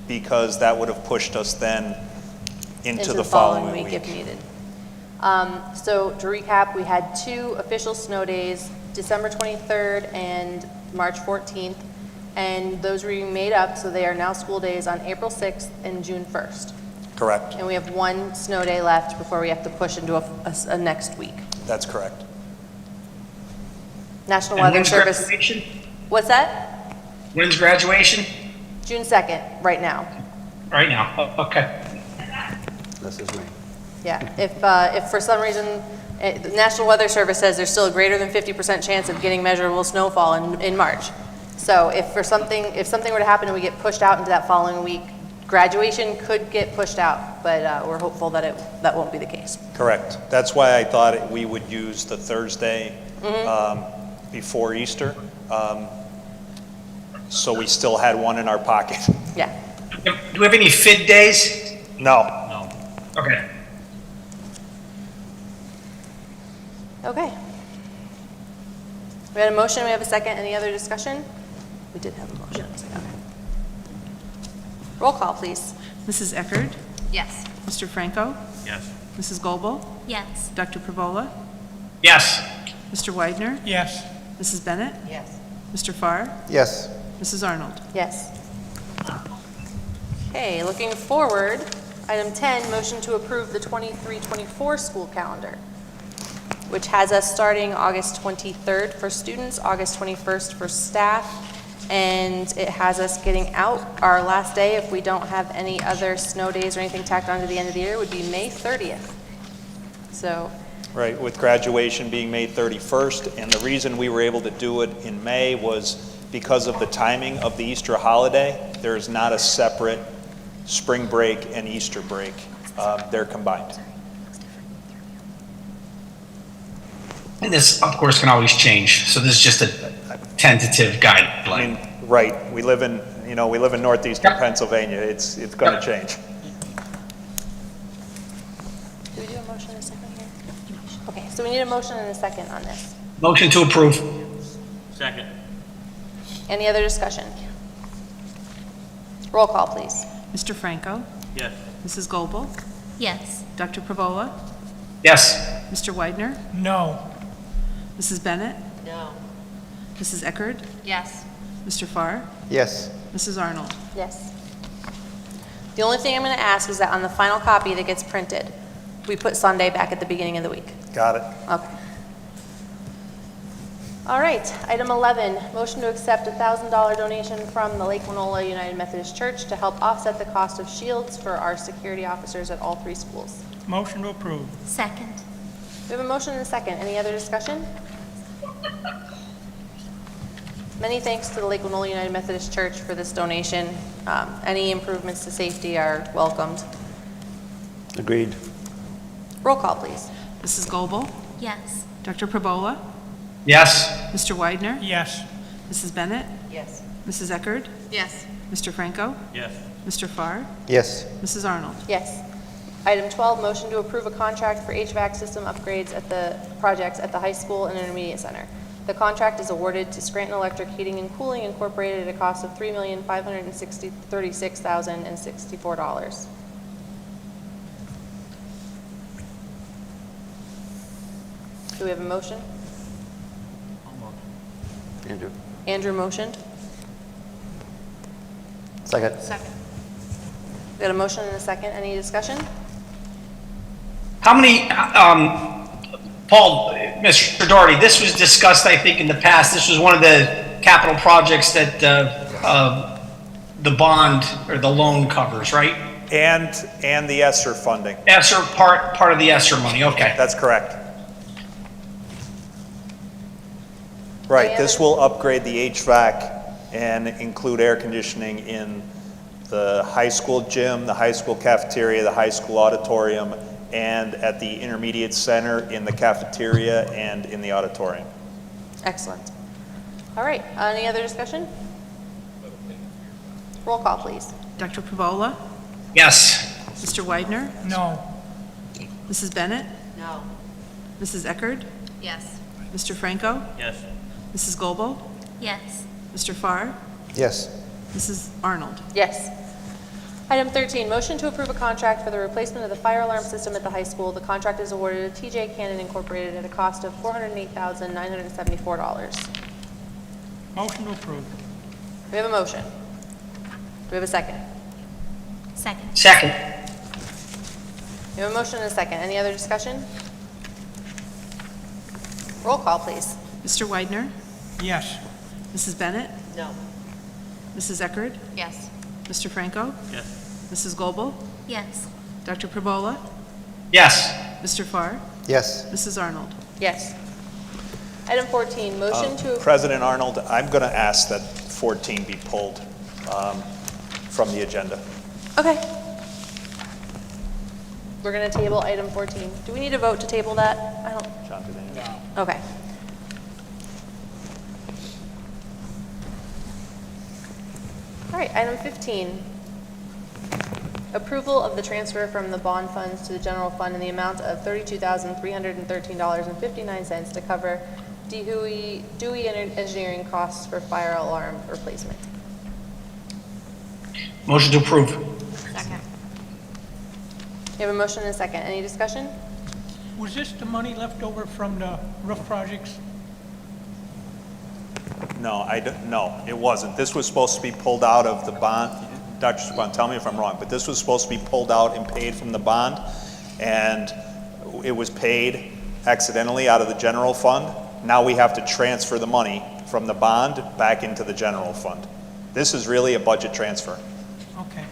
because that would have pushed us then into the following week. if needed. So to recap, we had 2 official snow days, December 23rd and March 14th, and those were being made up, so they are now school days on April 6th and June 1st. Correct. And we have 1 snow day left before we have to push into a next week. That's correct. National And Weather when's Service. graduation? What's that? When's graduation? June 2nd, right now. Right now. Oh, okay. This is me. Yeah, if for some reason, the National Weather Service says there's still a greater than 50% chance of getting measurable snowfall in March. So if something were to happen and we get pushed out into that following week, graduation could get pushed out, but we're hopeful that that won't be the case. Correct. That's why I thought we would use the Thursday before Easter, so we still had one in our pocket. Yeah. Do we have any FID days? No. Okay. Okay. We had a motion, we have a second. Any other discussion? We did have a motion. Okay. Roll call, please. Mrs. Eckerd? Yes. Mr. Franco? Yes. Mrs. Goebel? Yes. Dr. Pravola? Yes. Mr. Widener? Yes. Mrs. Bennett? Yes. Mr. Farr? Yes. Mrs. Arnold? Yes. Okay, looking forward, item 10, motion to approve the 23-24 school calendar, which has us starting August 23rd for students, August 21st for staff, and it has us getting out. Our last day, if we don't have any other snow days or anything tacked on to the end of the year, would be May 30th. So, Right, with graduation being May 31st, and the reason we were able to do it in May was because of the timing of the Easter holiday. There is not a separate spring break and Easter break. They're combined. And this, of course, can always change. So this is just a tentative I guideline. mean, right, we live in northeastern Yep. Pennsylvania. It's going to change. do we do a motion in a second here? Okay, so we need a motion and a second on this. Motion to approve. Second. Any other discussion? Roll call, please. Mr. Franco? Yes. Mrs. Goebel? Yes. Dr. Pravola? Yes. Mr. Widener? No. Mrs. Bennett? No. Mrs. Eckerd? Yes. Mr. Farr? Yes. Mrs. Arnold? Yes. The only thing I'm going to ask is that on the final copy that gets printed, we put Sunday back at the beginning of the week. Got it. Okay. All right, item 11, motion to accept a $1,000 donation from the Lake Winola United Methodist Church to help offset the cost of shields for our security officers at all 3 schools. Motion to approve. Second. We have a motion and a second. Any other discussion? Many thanks to the Lake Winola United Methodist Church for this donation. Any improvements to safety are welcomed. Agreed. Roll call, please. Mrs. Goebel? Yes. Dr. Pravola? Yes. Mr. Widener? Yes. Mrs. Bennett? Yes. Mrs. Eckerd, Yes. Mr. Franco, Yes. Mr. Farr, Yes. Mrs. Arnold. Yes. Item 12, motion to approve a contract for HVAC system upgrades at the projects at the high school and intermediate center. The contract is awarded to Scranton Electric Heating and Cooling Incorporated at a cost of $3,536,064. Do we have a motion? Andrew. Andrew motioned. Second. Second. We got a motion and a second. Any discussion? How many, Paul, Mr. Doherty, this was discussed, I think, in the past. This was one of the capital projects that the bond or the loan covers, right? And the ESSER funding. ESSER, part of the ESSER money, okay. That's correct. Right, this will upgrade the HVAC and include air conditioning in the high school gym, the high school cafeteria, the high school auditorium, and at the intermediate center in the cafeteria and in the auditorium. Excellent. All right, any other discussion? Roll call, please. Dr. Pravola, Yes. Mr. Widener, No. Mrs. Bennett, No. Mrs. Eckerd, Yes. Mr. Franco, Yes. Mrs. Goebel, Yes. Mr. Farr, Yes. Mrs. Arnold. Yes. Item 13, motion to approve a contract for the replacement of the fire alarm system at the high school. The contract is awarded to TJ Cannon Incorporated at a cost of $408,974. Motion to approve. We have a motion. Do we have a second? Second. Second. We have a motion and a second. Any other discussion? Roll call, please. Mr. Widener, Yes. Mrs. Bennett, No. Mrs. Eckerd, Yes. Mr. Franco, Yes. Mrs. Goebel, Yes. Dr. Pravola, Yes. Mr. Farr, Yes. Mrs. Arnold. Yes. Item 14, motion to, President Arnold, I'm going to ask that 14 be pulled from the agenda. okay. We're going to table item 14. Do we need a vote to table that? I don't, John, do they? okay. All right, item 15. Approval of the transfer from the bond funds to the general fund in the amount of $32,313.59 to cover Dewey engineering costs for fire alarm replacement. Motion to approve. Second. We have a motion and a second. Any discussion? Was this the money left over from the roof projects? No, no, it wasn't. This was supposed to be pulled out of the bond. Dr. Spahn, tell me if I'm wrong, but this was supposed to be pulled out and paid from the bond, and it was paid accidentally out of the general fund. Now we have to transfer the money from the bond back into the general fund. This is really a budget transfer. Okay.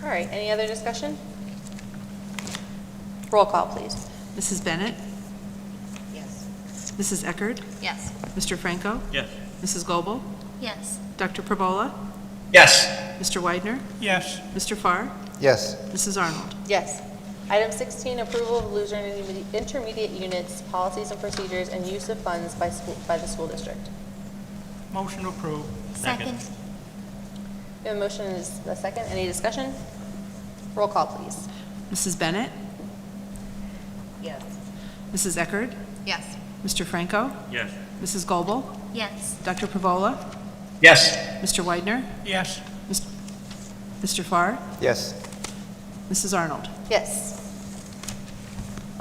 All right, any other discussion? Roll call, please. Mrs. Bennett, Yes. Mrs. Eckerd, Yes. Mr. Franco, Yes. Mrs. Goebel, Yes. Dr. Pravola, Yes. Mr. Widener, Yes. Mr. Farr, Yes. Mrs. Arnold. Yes. Item 16, approval of loser and intermediate units, policies and procedures, and use of funds by the school district. Motion to approve. Second. We have a motion and a second. Any discussion? Roll call, please. Mrs. Bennett, Yes. Mrs. Eckerd, Yes. Mr. Franco, Yes. Mrs. Goebel, Yes. Dr. Pravola, Yes. Mr. Widener, Yes. Mr. Farr, Yes. Mrs. Arnold. Yes.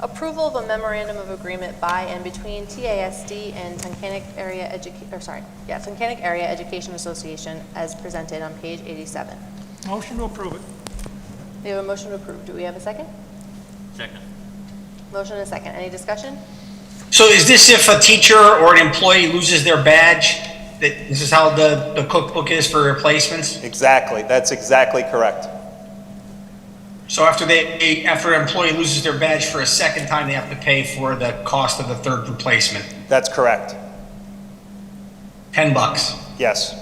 Approval of a memorandum of agreement by and between TASD and Tunkhannock Area Education Association as presented on page 87. Motion to approve it. We have a motion to approve. Do we have a second? Second. Motion and a second. Any discussion? So is this if a teacher or an employee loses their badge? That this is how the cookbook is for replacements? Exactly, that's exactly correct. So after an employee loses their badge for a second time, they have to pay for the cost of the third replacement. That's correct. $10. Yes.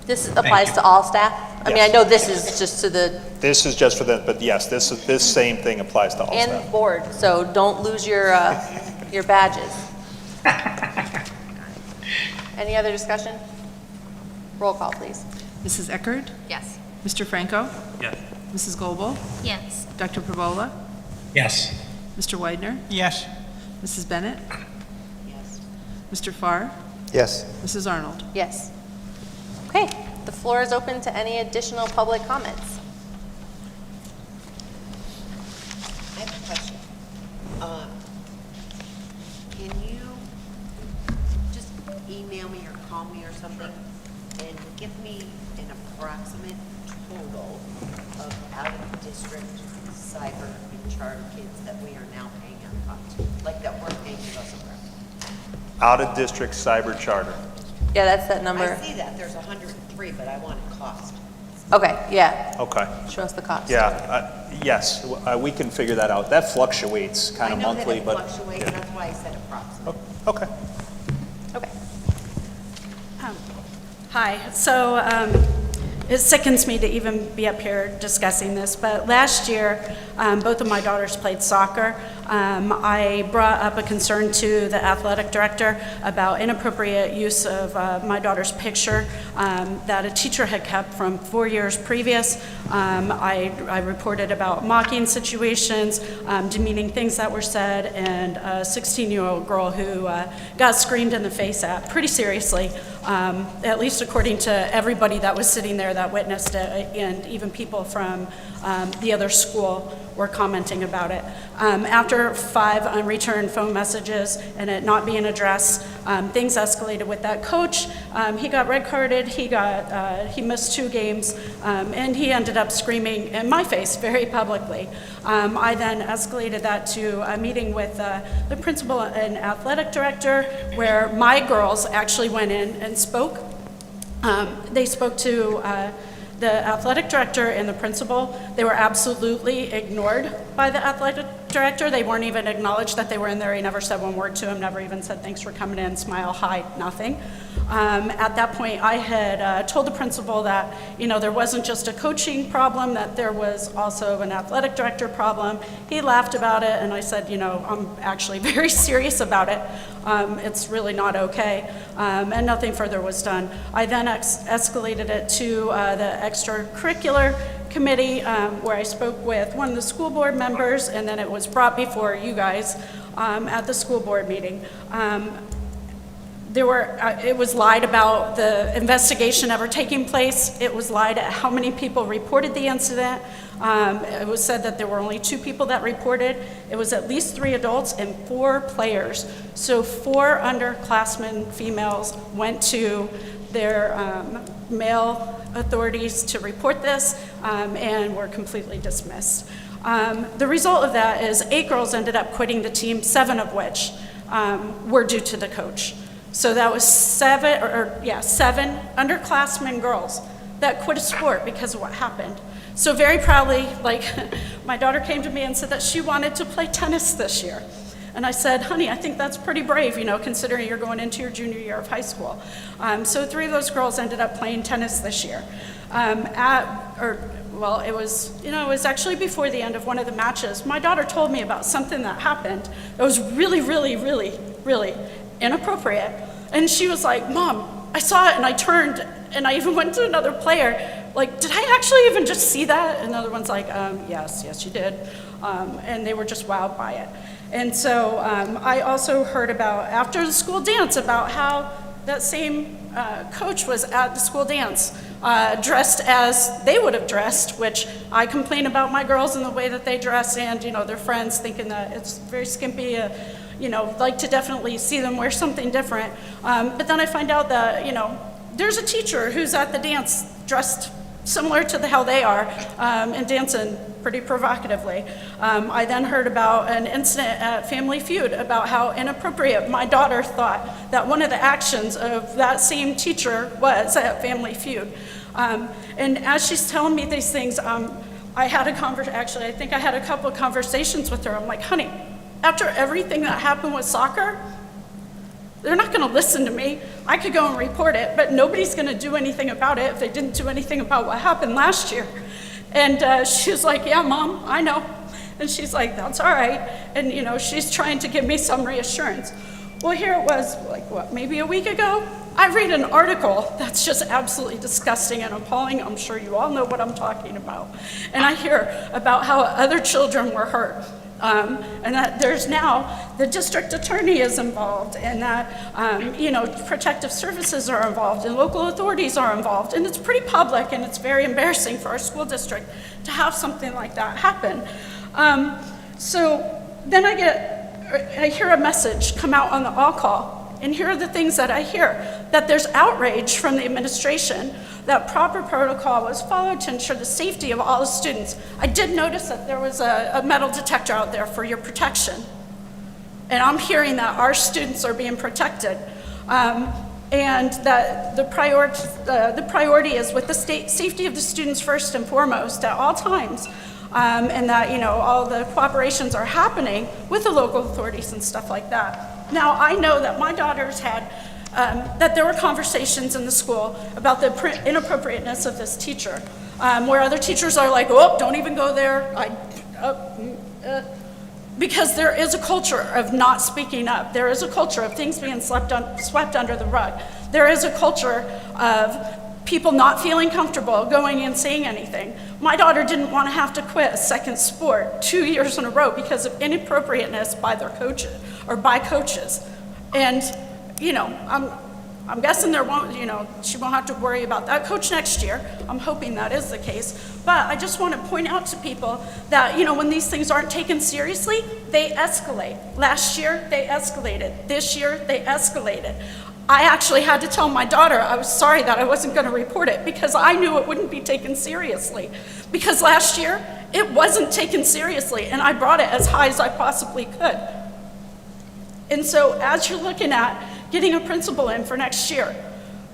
This applies to all staff? I mean, I Yes. know this is just to the, This is just for them, but yes, this same thing applies to all staff. and board, so don't lose your Your badges. Any other discussion? Roll call, please. Mrs. Eckert? Yes. Mr. Franco? Yes. Mrs. Goebel? Yes. Dr. Pravola? Yes. Mr. Widener? Yes. Mrs. Bennett? Yes. Mr. Farr? Yes. Mrs. Arnold? Yes. Okay, the floor is open to any additional public comments. I have a question. Can you just email me or call me or something and give me an approximate total of out-of-district cyber and charter kids that we are now paying out of, like that we're paying to go somewhere? Out-of-district cyber charter. Yeah, that's that I number. see that, there's 103, but I want it cost. Okay, yeah, Okay. show us the cost. Yeah, yes, we can figure that out. That fluctuates kind of monthly, but. I know that it fluctuates, and that's why I said approximate. Okay. Okay. Hi, so it sickens me to even be up here discussing this, but last year, both of my daughters played soccer. I brought up a concern to the athletic director about inappropriate use of my daughter's picture that a teacher had kept from 4 years previous. I reported about mocking situations, demeaning things that were said, and a 16-year-old girl who got screamed in the face at pretty seriously, at least according to everybody that was sitting there that witnessed it, and even people from the other school were commenting about it. After 5 unreturned phone messages and it not being addressed, things escalated with that coach. He got red carded, he missed 2 games, and he ended up screaming in my face very publicly. I then escalated that to a meeting with the principal and athletic director where my girls actually went in and spoke. They spoke to the athletic director and the principal. They were absolutely ignored by the athletic director. They weren't even acknowledged that they were in there. He never said one word to him, never even said thanks for coming in, smile, hi, nothing. At that point, I had told the principal that, there wasn't just a coaching problem, that there was also an athletic director problem. He laughed about it, and I said, I'm actually very serious about it. It's really not okay, and nothing further was done. I then escalated it to the extracurricular committee, where I spoke with one of the school board members, and then it was brought before you guys at the school board meeting. It was lied about the investigation ever taking place. It was lied at how many people reported the incident. It was said that there were only 2 people that reported. It was at least 3 adults and 4 players. So 4 underclassmen females went to their male authorities to report this and were completely dismissed. The result of that is 8 girls ended up quitting the team, 7 of which were due to the coach. So that was 7 underclassmen girls that quit a sport because of what happened. So very proudly, my daughter came to me and said that she wanted to play tennis this year. And I said, honey, I think that's pretty brave, considering you're going into your junior year of high school. So 3 of those girls ended up playing tennis this year. It was actually before the end of one of the matches. My daughter told me about something that happened that was really, really, really, really inappropriate. And she was like, Mom, I saw it and I turned and I even went to another player. Did I actually even just see that? And the other one's like, yes, you did. And they were just wowed by it. And so I also heard about, after the school dance, about how that same coach was at the school dance dressed as they would have dressed, which I complain about my girls and the way that they dress and, their friends thinking that it's very skimpy, like to definitely see them wear something different. But then I find out that, there's a teacher who's at the dance dressed similar to how they are and dancing pretty provocatively. I then heard about an incident at Family Feud about how inappropriate my daughter thought that one of the actions of that same teacher was at Family Feud. And as she's telling me these things, I had I think I had a couple of conversations with her. I'm like, honey, after everything that happened with soccer, they're not going to listen to me. I could go and report it, but nobody's going to do anything about it if they didn't do anything about what happened last year. And she was like, yeah, Mom, I know. And she's like, that's all right. And, you know, she's trying to give me some reassurance. Well, here it was, like, what, maybe a week ago? I read an article that's just absolutely disgusting and appalling. I'm sure you all know what I'm talking about. And I hear about how other children were hurt. And that there's now, the district attorney is involved, and that, you know, protective services are involved, and local authorities are involved. And it's pretty public, and it's very embarrassing for our school district to have something like that happen. So then I hear a message come out on the all-call, and here are the things that I hear: that there's outrage from the administration, that proper protocol was followed to ensure the safety of all the students. I did notice that there was a metal detector out there for your protection, and I'm hearing that our students are being protected, and that the priority is with the safety of the students first and foremost at all times. And that, you know, all the cooperations are happening with the local authorities and stuff like that. Now, I know that my daughters had, that there were conversations in the school about the inappropriateness of this teacher, where other teachers are like, oh, don't even go there, because there is a culture of not speaking up. There is a culture of things being swept under the rug. There is a culture of people not feeling comfortable going and saying anything. My daughter didn't want to have to quit a second sport 2 years in a row because of inappropriateness by their coaches or by coaches. And, you know, I'm guessing there won't, you know, she won't have to worry about that coach next year. I'm hoping that is the case. But I just want to point out to people that, you know, when these things aren't taken seriously, they escalate. Last year, they escalated. This year, they escalated. I actually had to tell my daughter I was sorry that I wasn't going to report it because I knew it wouldn't be taken seriously. Because last year, it wasn't taken seriously, and I brought it as high as I possibly could. And so as you're looking at getting a principal in for next year,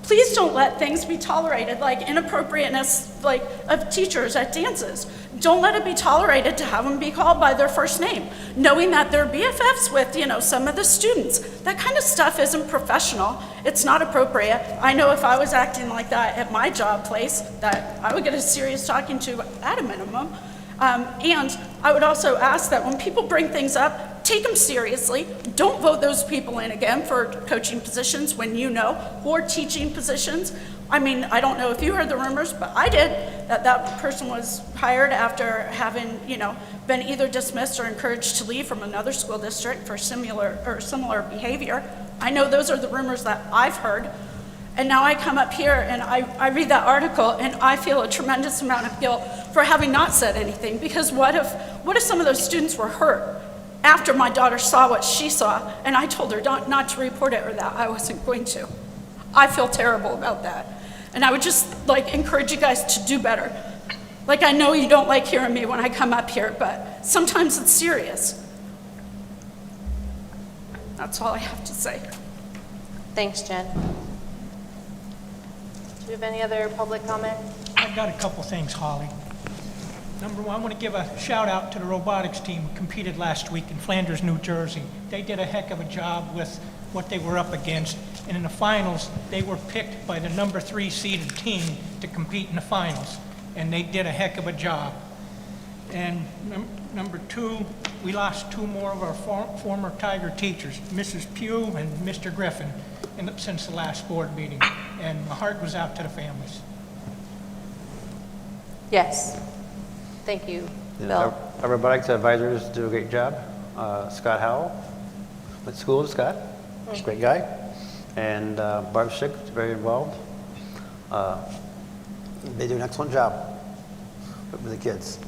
please don't let things be tolerated, like inappropriateness like of teachers at dances. Don't let it be tolerated to have them be called by their first name, knowing that they're BFFs with, you know, some of the students. That kind of stuff isn't professional. It's not appropriate. I know if I was acting like that at my job place, that I would get a serious talking to at a minimum. And I would also ask that when people bring things up, take them seriously. Don't vote those people in again for coaching positions when you know, or teaching positions. I mean, I don't know if you heard the rumors, but I did, that person was hired after having, you know, been either dismissed or encouraged to leave from another school district for similar behavior. I know those are the rumors that I've heard. And now I come up here and I read that article and I feel a tremendous amount of guilt for having not said anything, because what if some of those students were hurt after my daughter saw what she saw and I told her not to report it or that I wasn't going to. I feel terrible about that. And I would just like encourage you guys to do better. Like, I know you don't like hearing me when I come up here, but sometimes it's serious. That's all I have to say. Thanks, Jen. Do you have any other public comment? I've got a couple things, Holly. Number one, I want to give a shout out to the robotics team who competed last week in Flanders, New Jersey. They did a heck of a job with what they were up against. And in the finals, they were picked by the number 3 seeded team to compete in the finals. And they did a heck of a job. And number 2, we lost 2 more of our former Tiger teachers, Mrs. Pugh and Mr. Griffin, since the last board meeting. And my heart goes out to the families. Yes. Thank you, Bill. Our robotics advisors do a great job. Scott Howell, went to school with Scott. He's a great guy. And Barb Schick is very involved. They do an excellent job with the kids.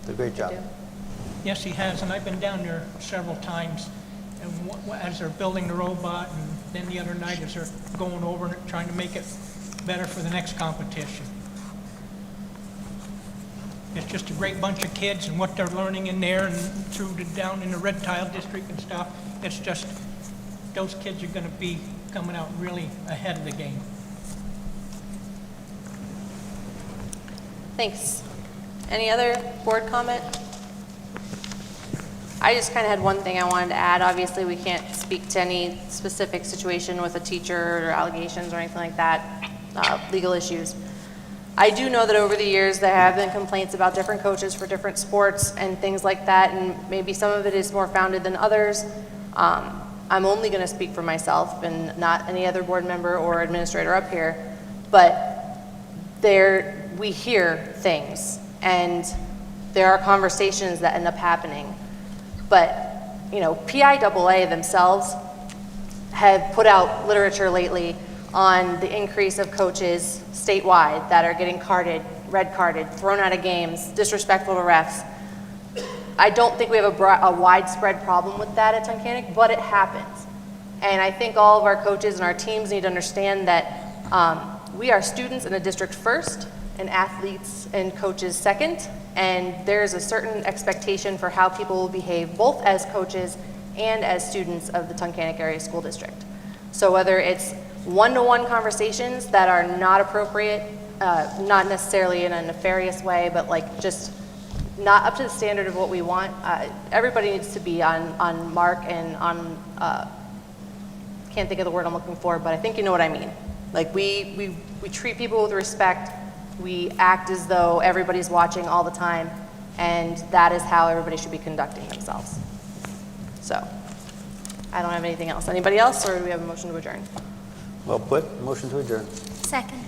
They do a great job. Yes, he has, and I've been down there several times. And as they're building the robot, and then the other night as they're going over it, trying to make it better for the next competition. It's just a great bunch of kids and what they're learning in there and down in the red tile district and stuff. It's just, those kids are going to be coming out really ahead of the game. Thanks. Any other board comment? I just kind of had one thing I wanted to add. Obviously, we can't speak to any specific situation with a teacher or allegations or anything like that, legal issues. I do know that over the years, there have been complaints about different coaches for different sports and things like that, and maybe some of it is more founded than others. I'm only going to speak for myself and not any other board member or administrator up here, but we hear things, and there are conversations that end up happening. But, you know, PIAA themselves have put out literature lately on the increase of coaches statewide that are getting carded, red carded, thrown out of games, disrespectful to refs. I don't think we have a widespread problem with that at Tunkhannock, but it happens. And I think all of our coaches and our teams need to understand that we are students in a district first and athletes and coaches second, and there's a certain expectation for how people will behave both as coaches and as students of the Tunkhannock Area School District. So whether it's one-to-one conversations that are not appropriate, not necessarily in a nefarious way, but like just not up to the standard of what we want, everybody needs to be on mark and on, can't think of the word I'm looking for, but I think you know what I mean. Like we treat people with respect, we act as though everybody's watching all the time, and that is how everybody should be conducting themselves. So, I don't have anything else. Anybody else, or do we have a motion to adjourn? Well put, motion to adjourn. Second.